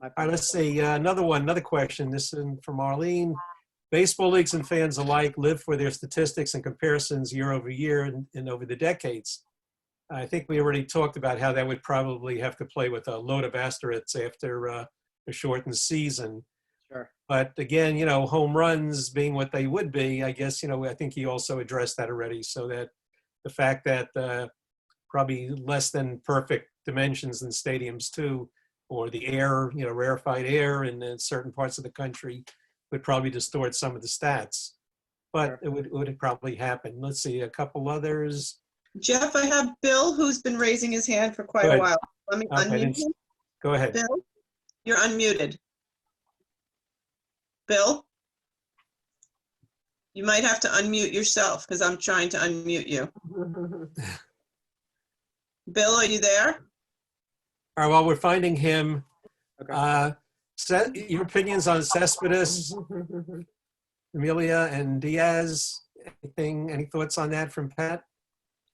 All right, let's see, another question. This is from Arlene. Baseball leagues and fans alike live for their statistics and comparisons year over year and over the decades. I think we already talked about how that would probably have to play with a load of asterisks after a shortened season. Sure. But again, home runs being what they would be, I guess, I think he also addressed that already. So that the fact that probably less than perfect dimensions in stadiums too, or the air, rarefied air in certain parts of the country would probably distort some of the stats. but it would probably happen. Let's see, a couple others. Jeff, I have Bill, who's been raising his hand for quite a Good. while. Let me Okay, unmute him. Go ahead. Bill, you're unmuted. Bill? You might have to unmute yourself because I'm trying to unmute you. Bill, are you there? All right, well, we're finding him. Okay. Your opinions on Cespedes, Amelia, and Diaz? Any thoughts on that from Pat?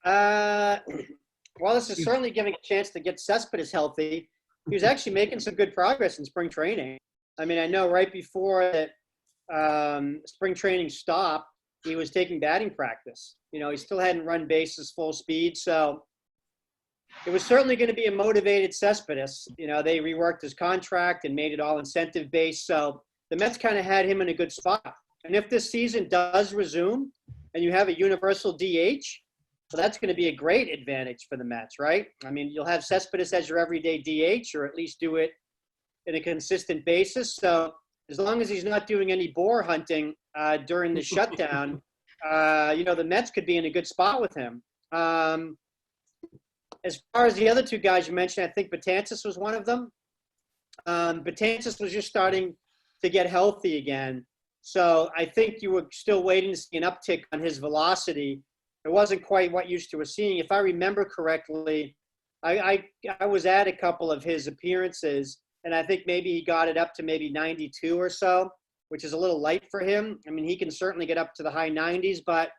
Well, this is certainly giving a chance to get Cespedes healthy. He was actually making some good progress in spring training. I mean, I know right before that spring training stopped, he was taking batting practice. You know, he still hadn't run bases full speed, so it was certainly going to be a motivated Cespedes. You know, they reworked his contract and made it all incentive based, so the Mets kind of had him in a good spot. And if this season does resume and you have a universal DH, well, that's going to be a great advantage for the Mets, right? I mean, you'll have Cespedes as your everyday DH, or at least do it in a consistent basis. So as long as he's not doing any boar hunting during the shutdown, you know, the Mets could be in a good spot with him. As far as the other two guys you mentioned, I think Betances was one of them. Betances was just starting to get healthy again. So I think you were still waiting to see an uptick on his velocity. It wasn't quite what used to were seeing. If I remember correctly, I was at a couple of his appearances, and I think maybe he got it up to maybe 92 or so, which is a little light for him. I mean, he can certainly get up to the high 90s, but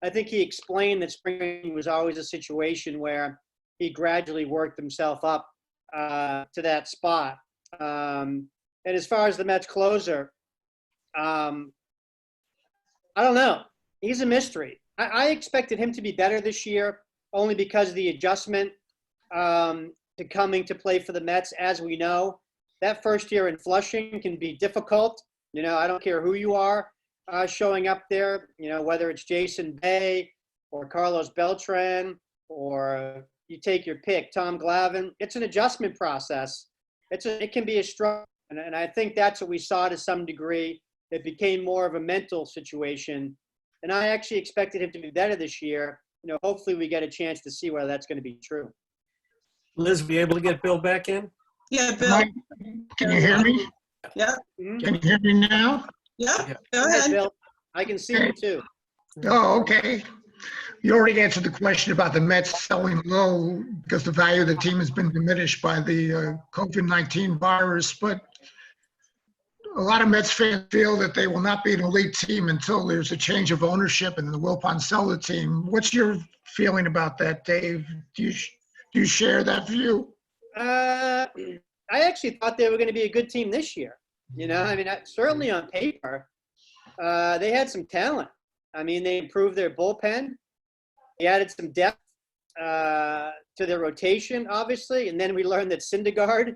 I think he explained that spring training was always a situation where he gradually worked himself up to that spot. And as far as the Mets closer, I don't know. He's a mystery. I expected him to be better this year, only because of the adjustment to coming to play for the Mets. As we know, that first year in Flushing can be difficult. You know, I don't care who you are showing up there, you know, whether it's Jason Bay or Carlos Beltran, or you take your pick, Tom Glavine. It's an adjustment process. It can be a struggle. And I think that's what we saw to some degree. It became more of a mental situation. And I actually expected him to be better this year. You know, hopefully we get a chance to see whether that's going to be true. Liz, be able to get Bill back in? Yeah, Bill. Mike, can you hear me? Yeah, Can you hear me now? yeah, Yeah. go Go ahead, ahead. Bill. I can see you too. Oh, okay. You already answered the question about the Mets selling low because the value of the team has been diminished by the COVID-19 virus. But a lot of Mets fans feel that they will not be an elite team until there's a change of ownership and the Wilpon sell the team. What's your feeling about that, Dave? Do you share that view? I actually thought they were going to be a good team this year. You know, I mean, certainly on paper, they had some talent. I mean, they improved their bullpen. They added some depth to their rotation, obviously. And then we learned that Syndergaard,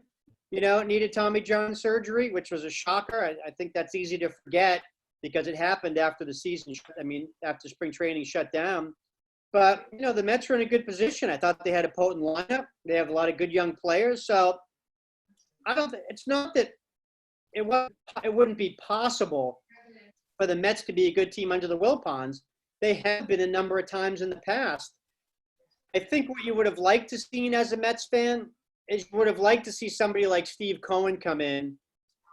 you know, needed Tommy John surgery, which was a shocker. I think that's easy to forget because it happened after the season. I mean, after spring training shut down. But, you know, the Mets are in a good position. I thought they had a potent lineup. They have a lot of good young players. So it's not that it wouldn't be possible for the Mets to be a good team under the Wilpons. They have been a number of times in the past. I think what you would have liked to see as a Mets fan is you would have liked to see somebody like Steve Cohen come in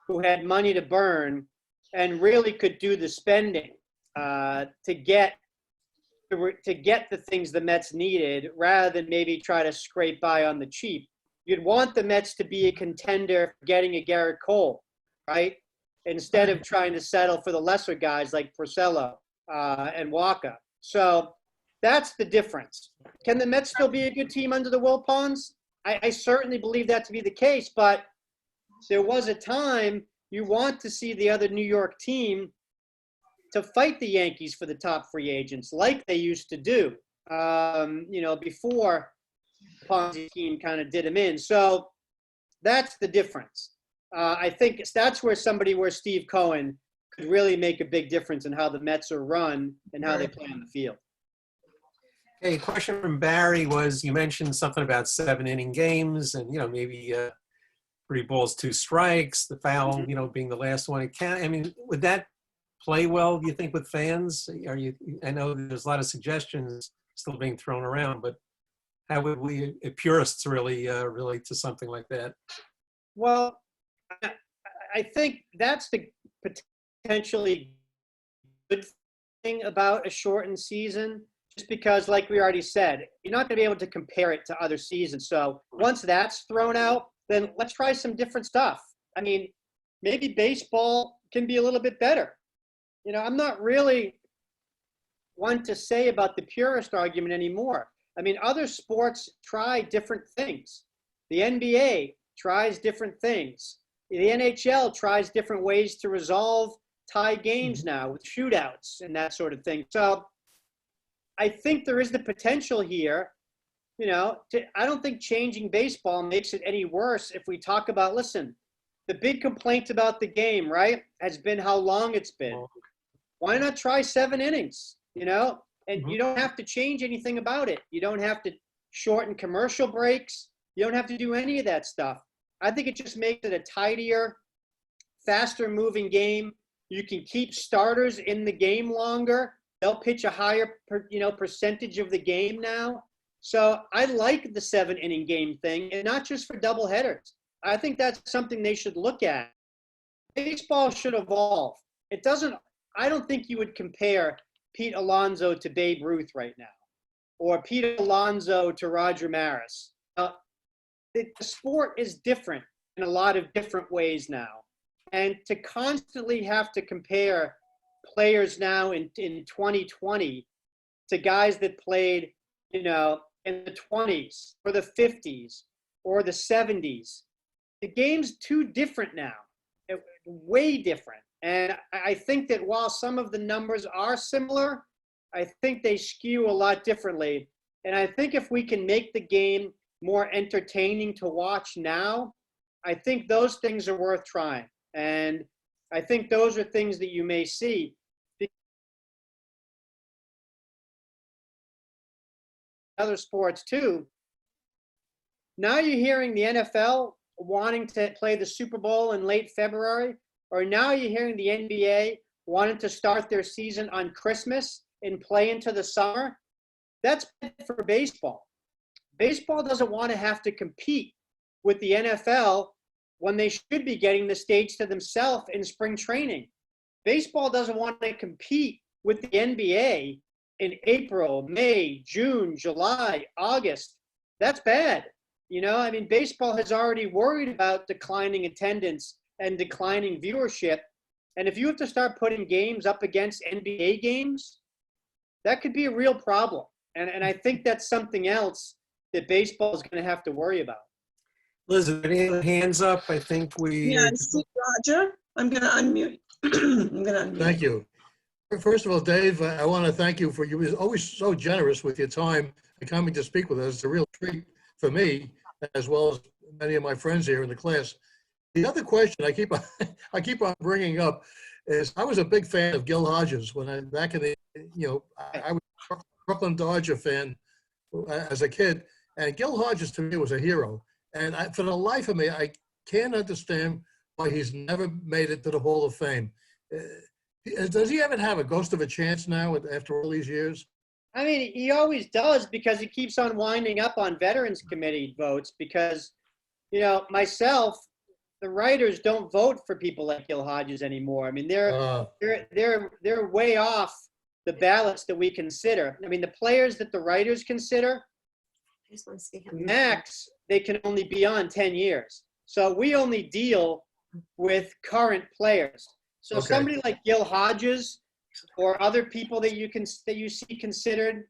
who had money to burn and really could do the spending to get the things the Mets needed rather than maybe try to scrape by on the cheap. You'd want the Mets to be a contender for getting a Garrett Cole, right? Instead of trying to settle for the lesser guys like Porcello and Waka. So that's the difference. Can the Mets still be a good team under the Wilpons? I certainly believe that to be the case, but there was a time you want to see the other New York team to fight the Yankees for the top free agents like they used to do, you know, before the Ponzi team kind of did them in. So that's the difference. I think that's where Steve Cohen could really make a big difference in how the Mets are run and how they play on the field. Okay, a question from Barry was, you mentioned something about 7-inning games and, you know, maybe 3 balls, 2 strikes, the foul, you know, being the last one. I mean, would that play well, do you think, with fans? I know there's a lot of suggestions still being thrown around, but how would we purists really relate to something like that? Well, I think that's the potentially good thing about a shortened season, just because, like we already said, you're not going to be able to compare it to other seasons. So once that's thrown out, then let's try some different stuff. I mean, maybe baseball can be a little bit better. You know, I'm not really one to say about the purist argument anymore. I mean, other sports try different things. The NBA tries different things. The NHL tries different ways to resolve tie games now with shootouts and that sort of thing. So I think there is the potential here, you know, I don't think changing baseball makes it any worse if we talk about, listen, the big complaint about the game, right, has been how long it's been. Why not try 7 innings, you know? And you don't have to change anything about it. You don't have to shorten commercial breaks. You don't have to do any of that stuff. I think it just makes it a tidier, faster moving game. You can keep starters in the game longer. They'll pitch a higher, percentage of the game now. So I like the 7-inning game thing, and not just for doubleheaders. I think that's something they should look at. Baseball should evolve. I don't think you would compare Pete Alonso to Babe Ruth right now, or Pete Alonso to Roger Maris. The sport is different in a lot of different ways now. And to constantly have to compare players now in 2020 to guys that played, in the 20s or the 50s or the 70s, the game's too different now, way different. And I think that while some of the numbers are similar, I think they skew a lot differently. And I think if we can make the game more entertaining to watch now, I think those things are worth trying. And I think those are things that you may see. Other sports too. Now you're hearing the NFL wanting to play the Super Bowl in late February, or now you're hearing the NBA wanting to start their season on Christmas and play into the summer. That's bad for baseball. Baseball doesn't want to have to compete with the NFL when they should be getting the stage to themselves in spring training. Baseball doesn't want to compete with the NBA in April, May, June, July, August. That's bad. Baseball has already worried about declining attendance and declining viewership. And if you have to start putting games up against NBA games, that could be a real problem. And I think that's something else that baseball is going to have to worry about. Liz, are there any other hands up? I think we. Yeah, I see Roger. I'm going to unmute. Thank you. First of all, Dave, I want to thank you for you were always so generous with your time and coming to speak with us. It's a real treat for me, as well as many of my friends here in the class. The other question I keep on bringing up is I was a big fan of Gil Hodges when I was a Brooklyn Dodger fan as a kid, and Gil Hodges to me was a hero. And for the life of me, I can't understand why he's never made it to the Hall of Fame. Does he even have a ghost of a chance now after all these years? I mean, he always does, because he keeps on winding up on Veterans Committee votes because, myself, the writers don't vote for people like Gil Hodges anymore. I mean, they're way off the ballots that we consider. I mean, the players that the writers consider, I just want to see him. max, they can only be on 10 years. So we only deal with current players. So Okay. somebody like Gil Hodges or other people that you see considered,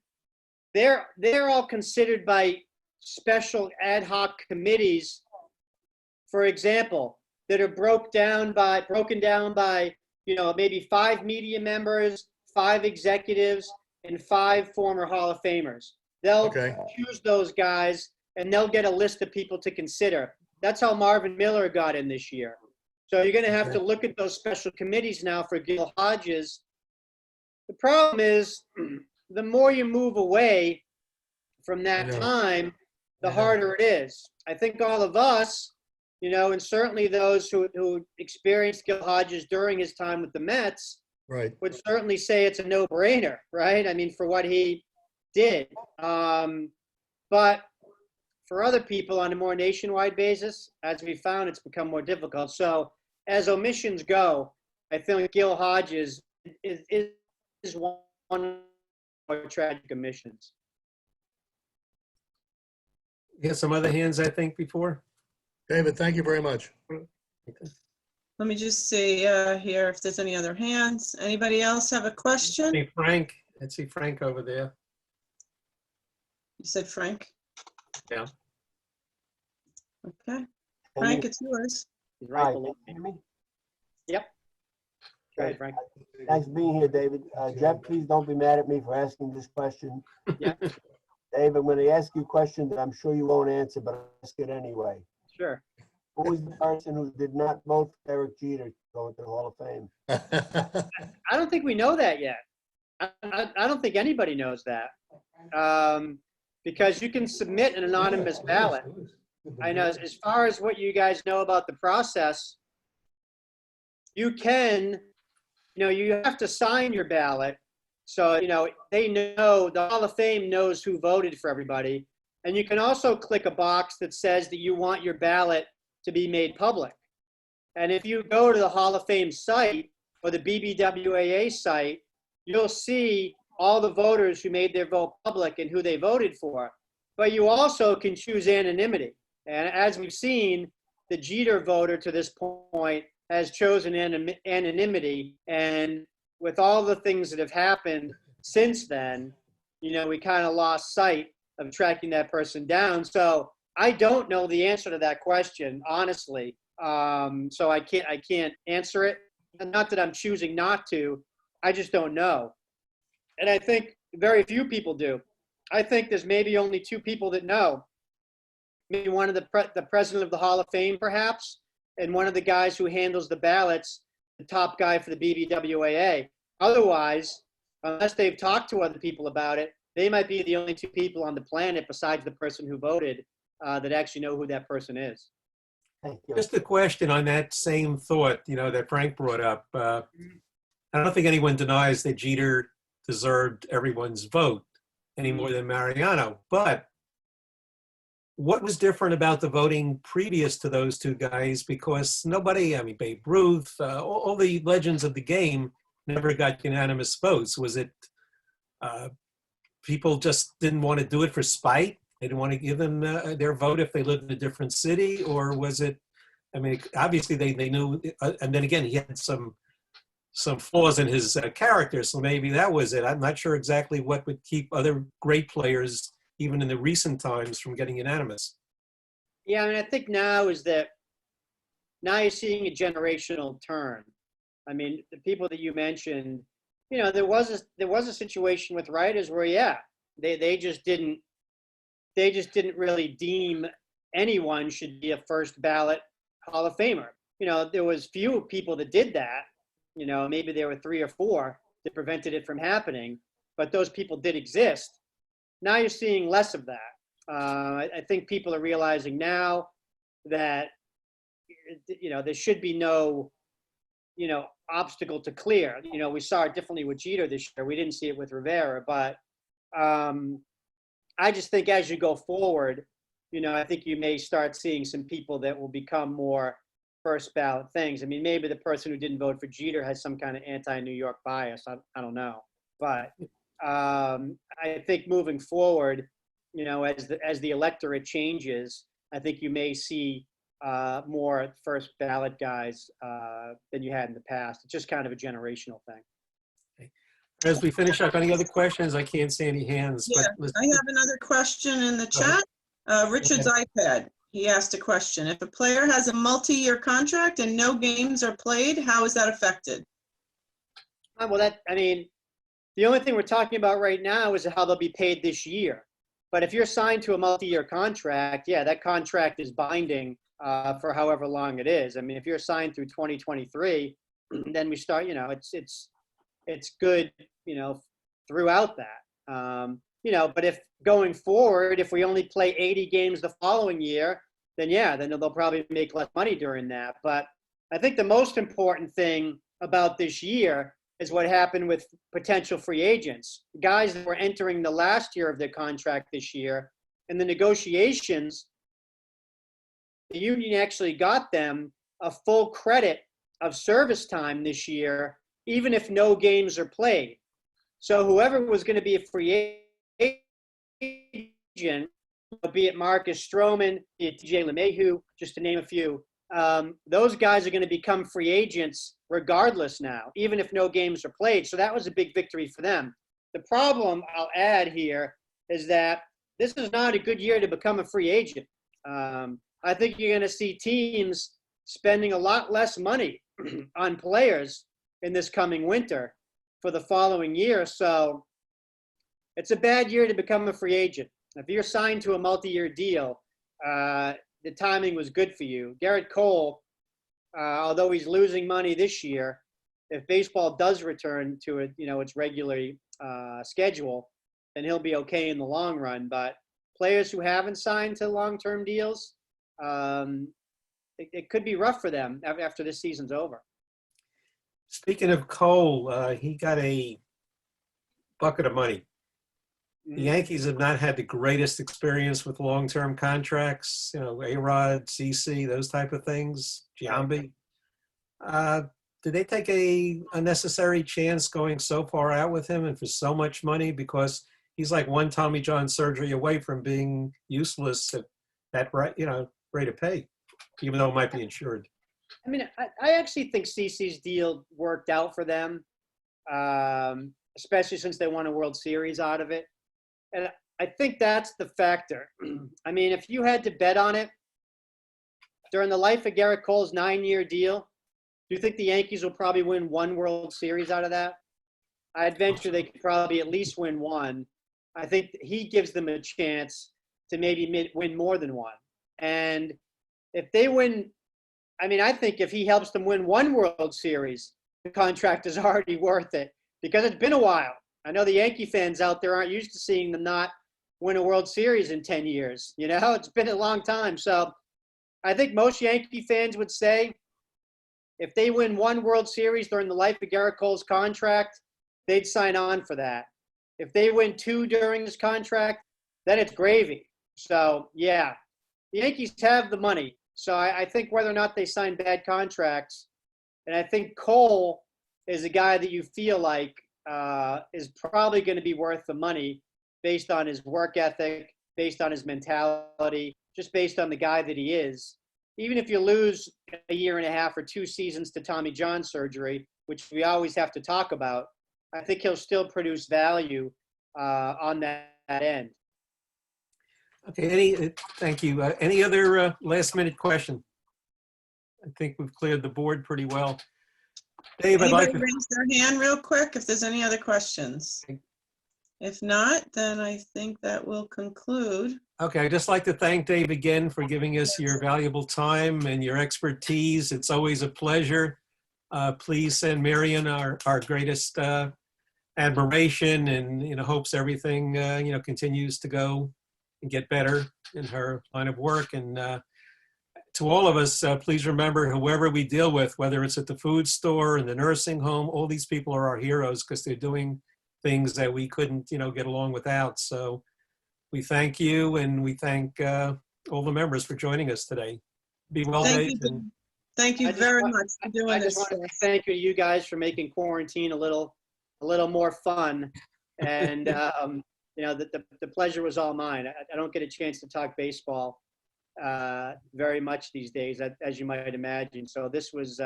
they're all considered by special ad hoc committees, for example, that are broken down by maybe 5 media members, 5 executives, and 5 former Hall of Famers. They'll choose those guys, and they'll get a list of people to consider. That's how Marvin Miller got in this year. So you're going to have to look at those special committees now for Gil Hodges. The problem is, the more you move away from that time, the harder it is. I think all of us, and certainly those who experienced Gil Hodges during his time with the Mets, Right. would certainly say it's a no-brainer, right? I mean, for what he did. But for other people on a more nationwide basis, as we found, it's become more difficult. So as omissions go, I think Gil Hodges is one of the more tragic omissions. You got some other hands, I think, before? David, thank you very much. Let me just see here if there's any other hands. Anybody else have a question? Hey, Frank. I see Frank over there. You said Frank? Yeah. Okay. Frank, it's yours. He's Hi, right can below you me. hear me? Yep. Go ahead, Frank. Thanks for being here, David. Jeb, please don't be mad at me for asking this question. Yeah. Dave, I'm going to ask you a question that I'm sure you won't answer, but I'll ask it anyway. Sure. Who was the person who did not vote for Derek Jeter to go into the Hall of Fame? I don't think we know that yet. I don't think anybody knows that. Because you can submit an anonymous ballot. I know as far as what you guys know about the process, you can, you have to sign your ballot. So, they know, the Hall of Fame knows who voted for everybody. And you can also click a box that says that you want your ballot to be made public. And if you go to the Hall of Fame site or the BBWAA site, you'll see all the voters who made their vote public and who they voted for. But you also can choose anonymity. And as we've seen, the Jeter voter to this point has chosen anonymity. And with all the things that have happened since then, we kind of lost sight of tracking that person down. So I don't know the answer to that question, honestly. So I can't answer it. And not that I'm choosing not to, I just don't know. And I think very few people do. I think there's maybe only two people that know. Maybe one of the president of the Hall of Fame, perhaps, and one of the guys who handles the ballots, the top guy for the BBWAA. Otherwise, unless they've talked to other people about it, they might be the only two people on the planet besides the person who voted that actually know who that person is. Thank you. Just a question on that same thought, that Frank brought up. I don't think anyone denies that Jeter deserved everyone's vote any more than Mariano. But what was different about the voting previous to those two guys? Because nobody, Babe Ruth, all the legends of the game never got unanimous votes. Was it people just didn't want to do it for spite? They didn't want to give them their vote if they lived in a different city? Or was it, obviously they knew, and then again, he had some flaws in his character, so maybe that was it. I'm not sure exactly what would keep other great players, even in the recent times, from getting unanimous. Yeah, I think now you're seeing a generational turn. The people that you mentioned, there was a situation with writers where, they just didn't really deem anyone should be a first ballot Hall of Famer. There was few people that did that. Maybe there were 3 or 4 that prevented it from happening, but those people did exist. Now you're seeing less of that. I think people are realizing now that, there should be no, obstacle to clear. We saw it differently with Jeter this year. We didn't see it with Rivera, but I just think as you go forward, I think you may start seeing some people that will become more first ballot things. Maybe the person who didn't vote for Jeter has some kind of anti-New York bias. I don't know. But I think moving forward, as the electorate changes, I think you may see more first ballot guys than you had in the past. It's just kind of a generational thing. As we finish up, any other questions? I can't see any hands. Yeah, But I have another question in the chat. Richard's iPad, he asked a question. If a player has a multi-year contract and no games are played, how is that affected? The only thing we're talking about right now is how they'll be paid this year. But if you're signed to a multi-year contract, that contract is binding for however long it is. If you're signed through 2023, then we start, it's good, throughout that. But if going forward, if we only play 80 games the following year, then they'll probably make less money during that. But I think the most important thing about this year is what happened with potential free agents. Guys that were entering the last year of their contract this year, in the negotiations, the union actually got them a full credit of service time this year, even if no games are played. So whoever was going to be a free agent, be it Marcus Stroman, be it TJ LeMahieu, just to name a few, those guys are going to become free agents regardless now, even if no games are played. So that was a big victory for them. The problem I'll add here is that this is not a good year to become a free agent. I think you're going to see teams spending a lot less money on players in this coming winter for the following year. So it's a bad year to become a free agent. If you're signed to a multi-year deal, the timing was good for you. Garrett Cole, although he's losing money this year, if baseball does return to it, its regular schedule, then he'll be okay in the long run. But players who haven't signed to long-term deals, it could be rough for them after this season's over. Speaking of Cole, he got a bucket of money. The Yankees have not had the greatest experience with long-term contracts, A-Rod, CC, those type of things, Giambi. Did they take a unnecessary chance going so far out with him and for so much money? Because he's like one Tommy John surgery away from being useless at that rate of pay, even though it might be insured. I mean, I actually think CC's deal worked out for them, especially since they won a World Series out of it. And I think that's the factor. I mean, if you had to bet on it, during the life of Garrett Cole's 9-year deal, do you think the Yankees will probably win one World Series out of that? I'd venture they could probably at least win one. I think he gives them a chance to maybe win more than one. And if they win, I mean, I think if he helps them win one World Series, the contract is already worth it because it's been a while. I know the Yankee fans out there aren't used to seeing them not win a World Series in 10 years. It's been a long time. So I think most Yankee fans would say if they win one World Series during the life of Garrett Cole's contract, they'd sign on for that. If they win 2 during his contract, then it's gravy. So, yeah, the Yankees have the money. So I think whether or not they sign bad contracts, and I think Cole is a guy that you feel like is probably going to be worth the money based on his work ethic, based on his mentality, just based on the guy that he is. Even if you lose a year and a half or 2 seasons to Tommy John surgery, which we always have to talk about, I think he'll still produce value on that end. Okay, thank you. Any other last-minute question? I think we've cleared the board pretty well. Dave, I'd like Anybody raise their hand real quick if there's any other questions? If not, then I think that will conclude. Okay, I'd just like to thank Dave again for giving us your valuable time and your expertise. It's always a pleasure. Please send Marion our greatest admiration and hopes everything continues to go and get better in her line of work. And to all of us, please remember whoever we deal with, whether it's at the food store, in the nursing home, all these people are our heroes because they're doing things that we couldn't, get along without. So we thank you and we thank all the members for joining us today. Be well, Dave. Thank you very much for doing I this. just want to thank you guys for making quarantine a little more fun. And, the pleasure was all mine. I don't get a chance to talk baseball very much these days, as you might imagine. So this was,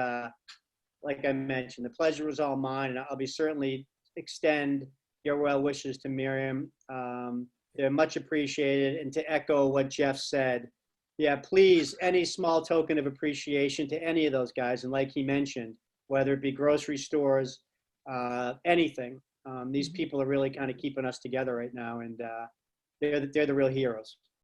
like I mentioned, the pleasure was all mine. And I'll be certainly extend your well wishes to Miriam. They're much appreciated. And to echo what Jeff said, yeah, please, any small token of appreciation to any of those guys. And like he mentioned, whether it be grocery stores, anything, these people are really kind of keeping us together right now. And they're the real heroes.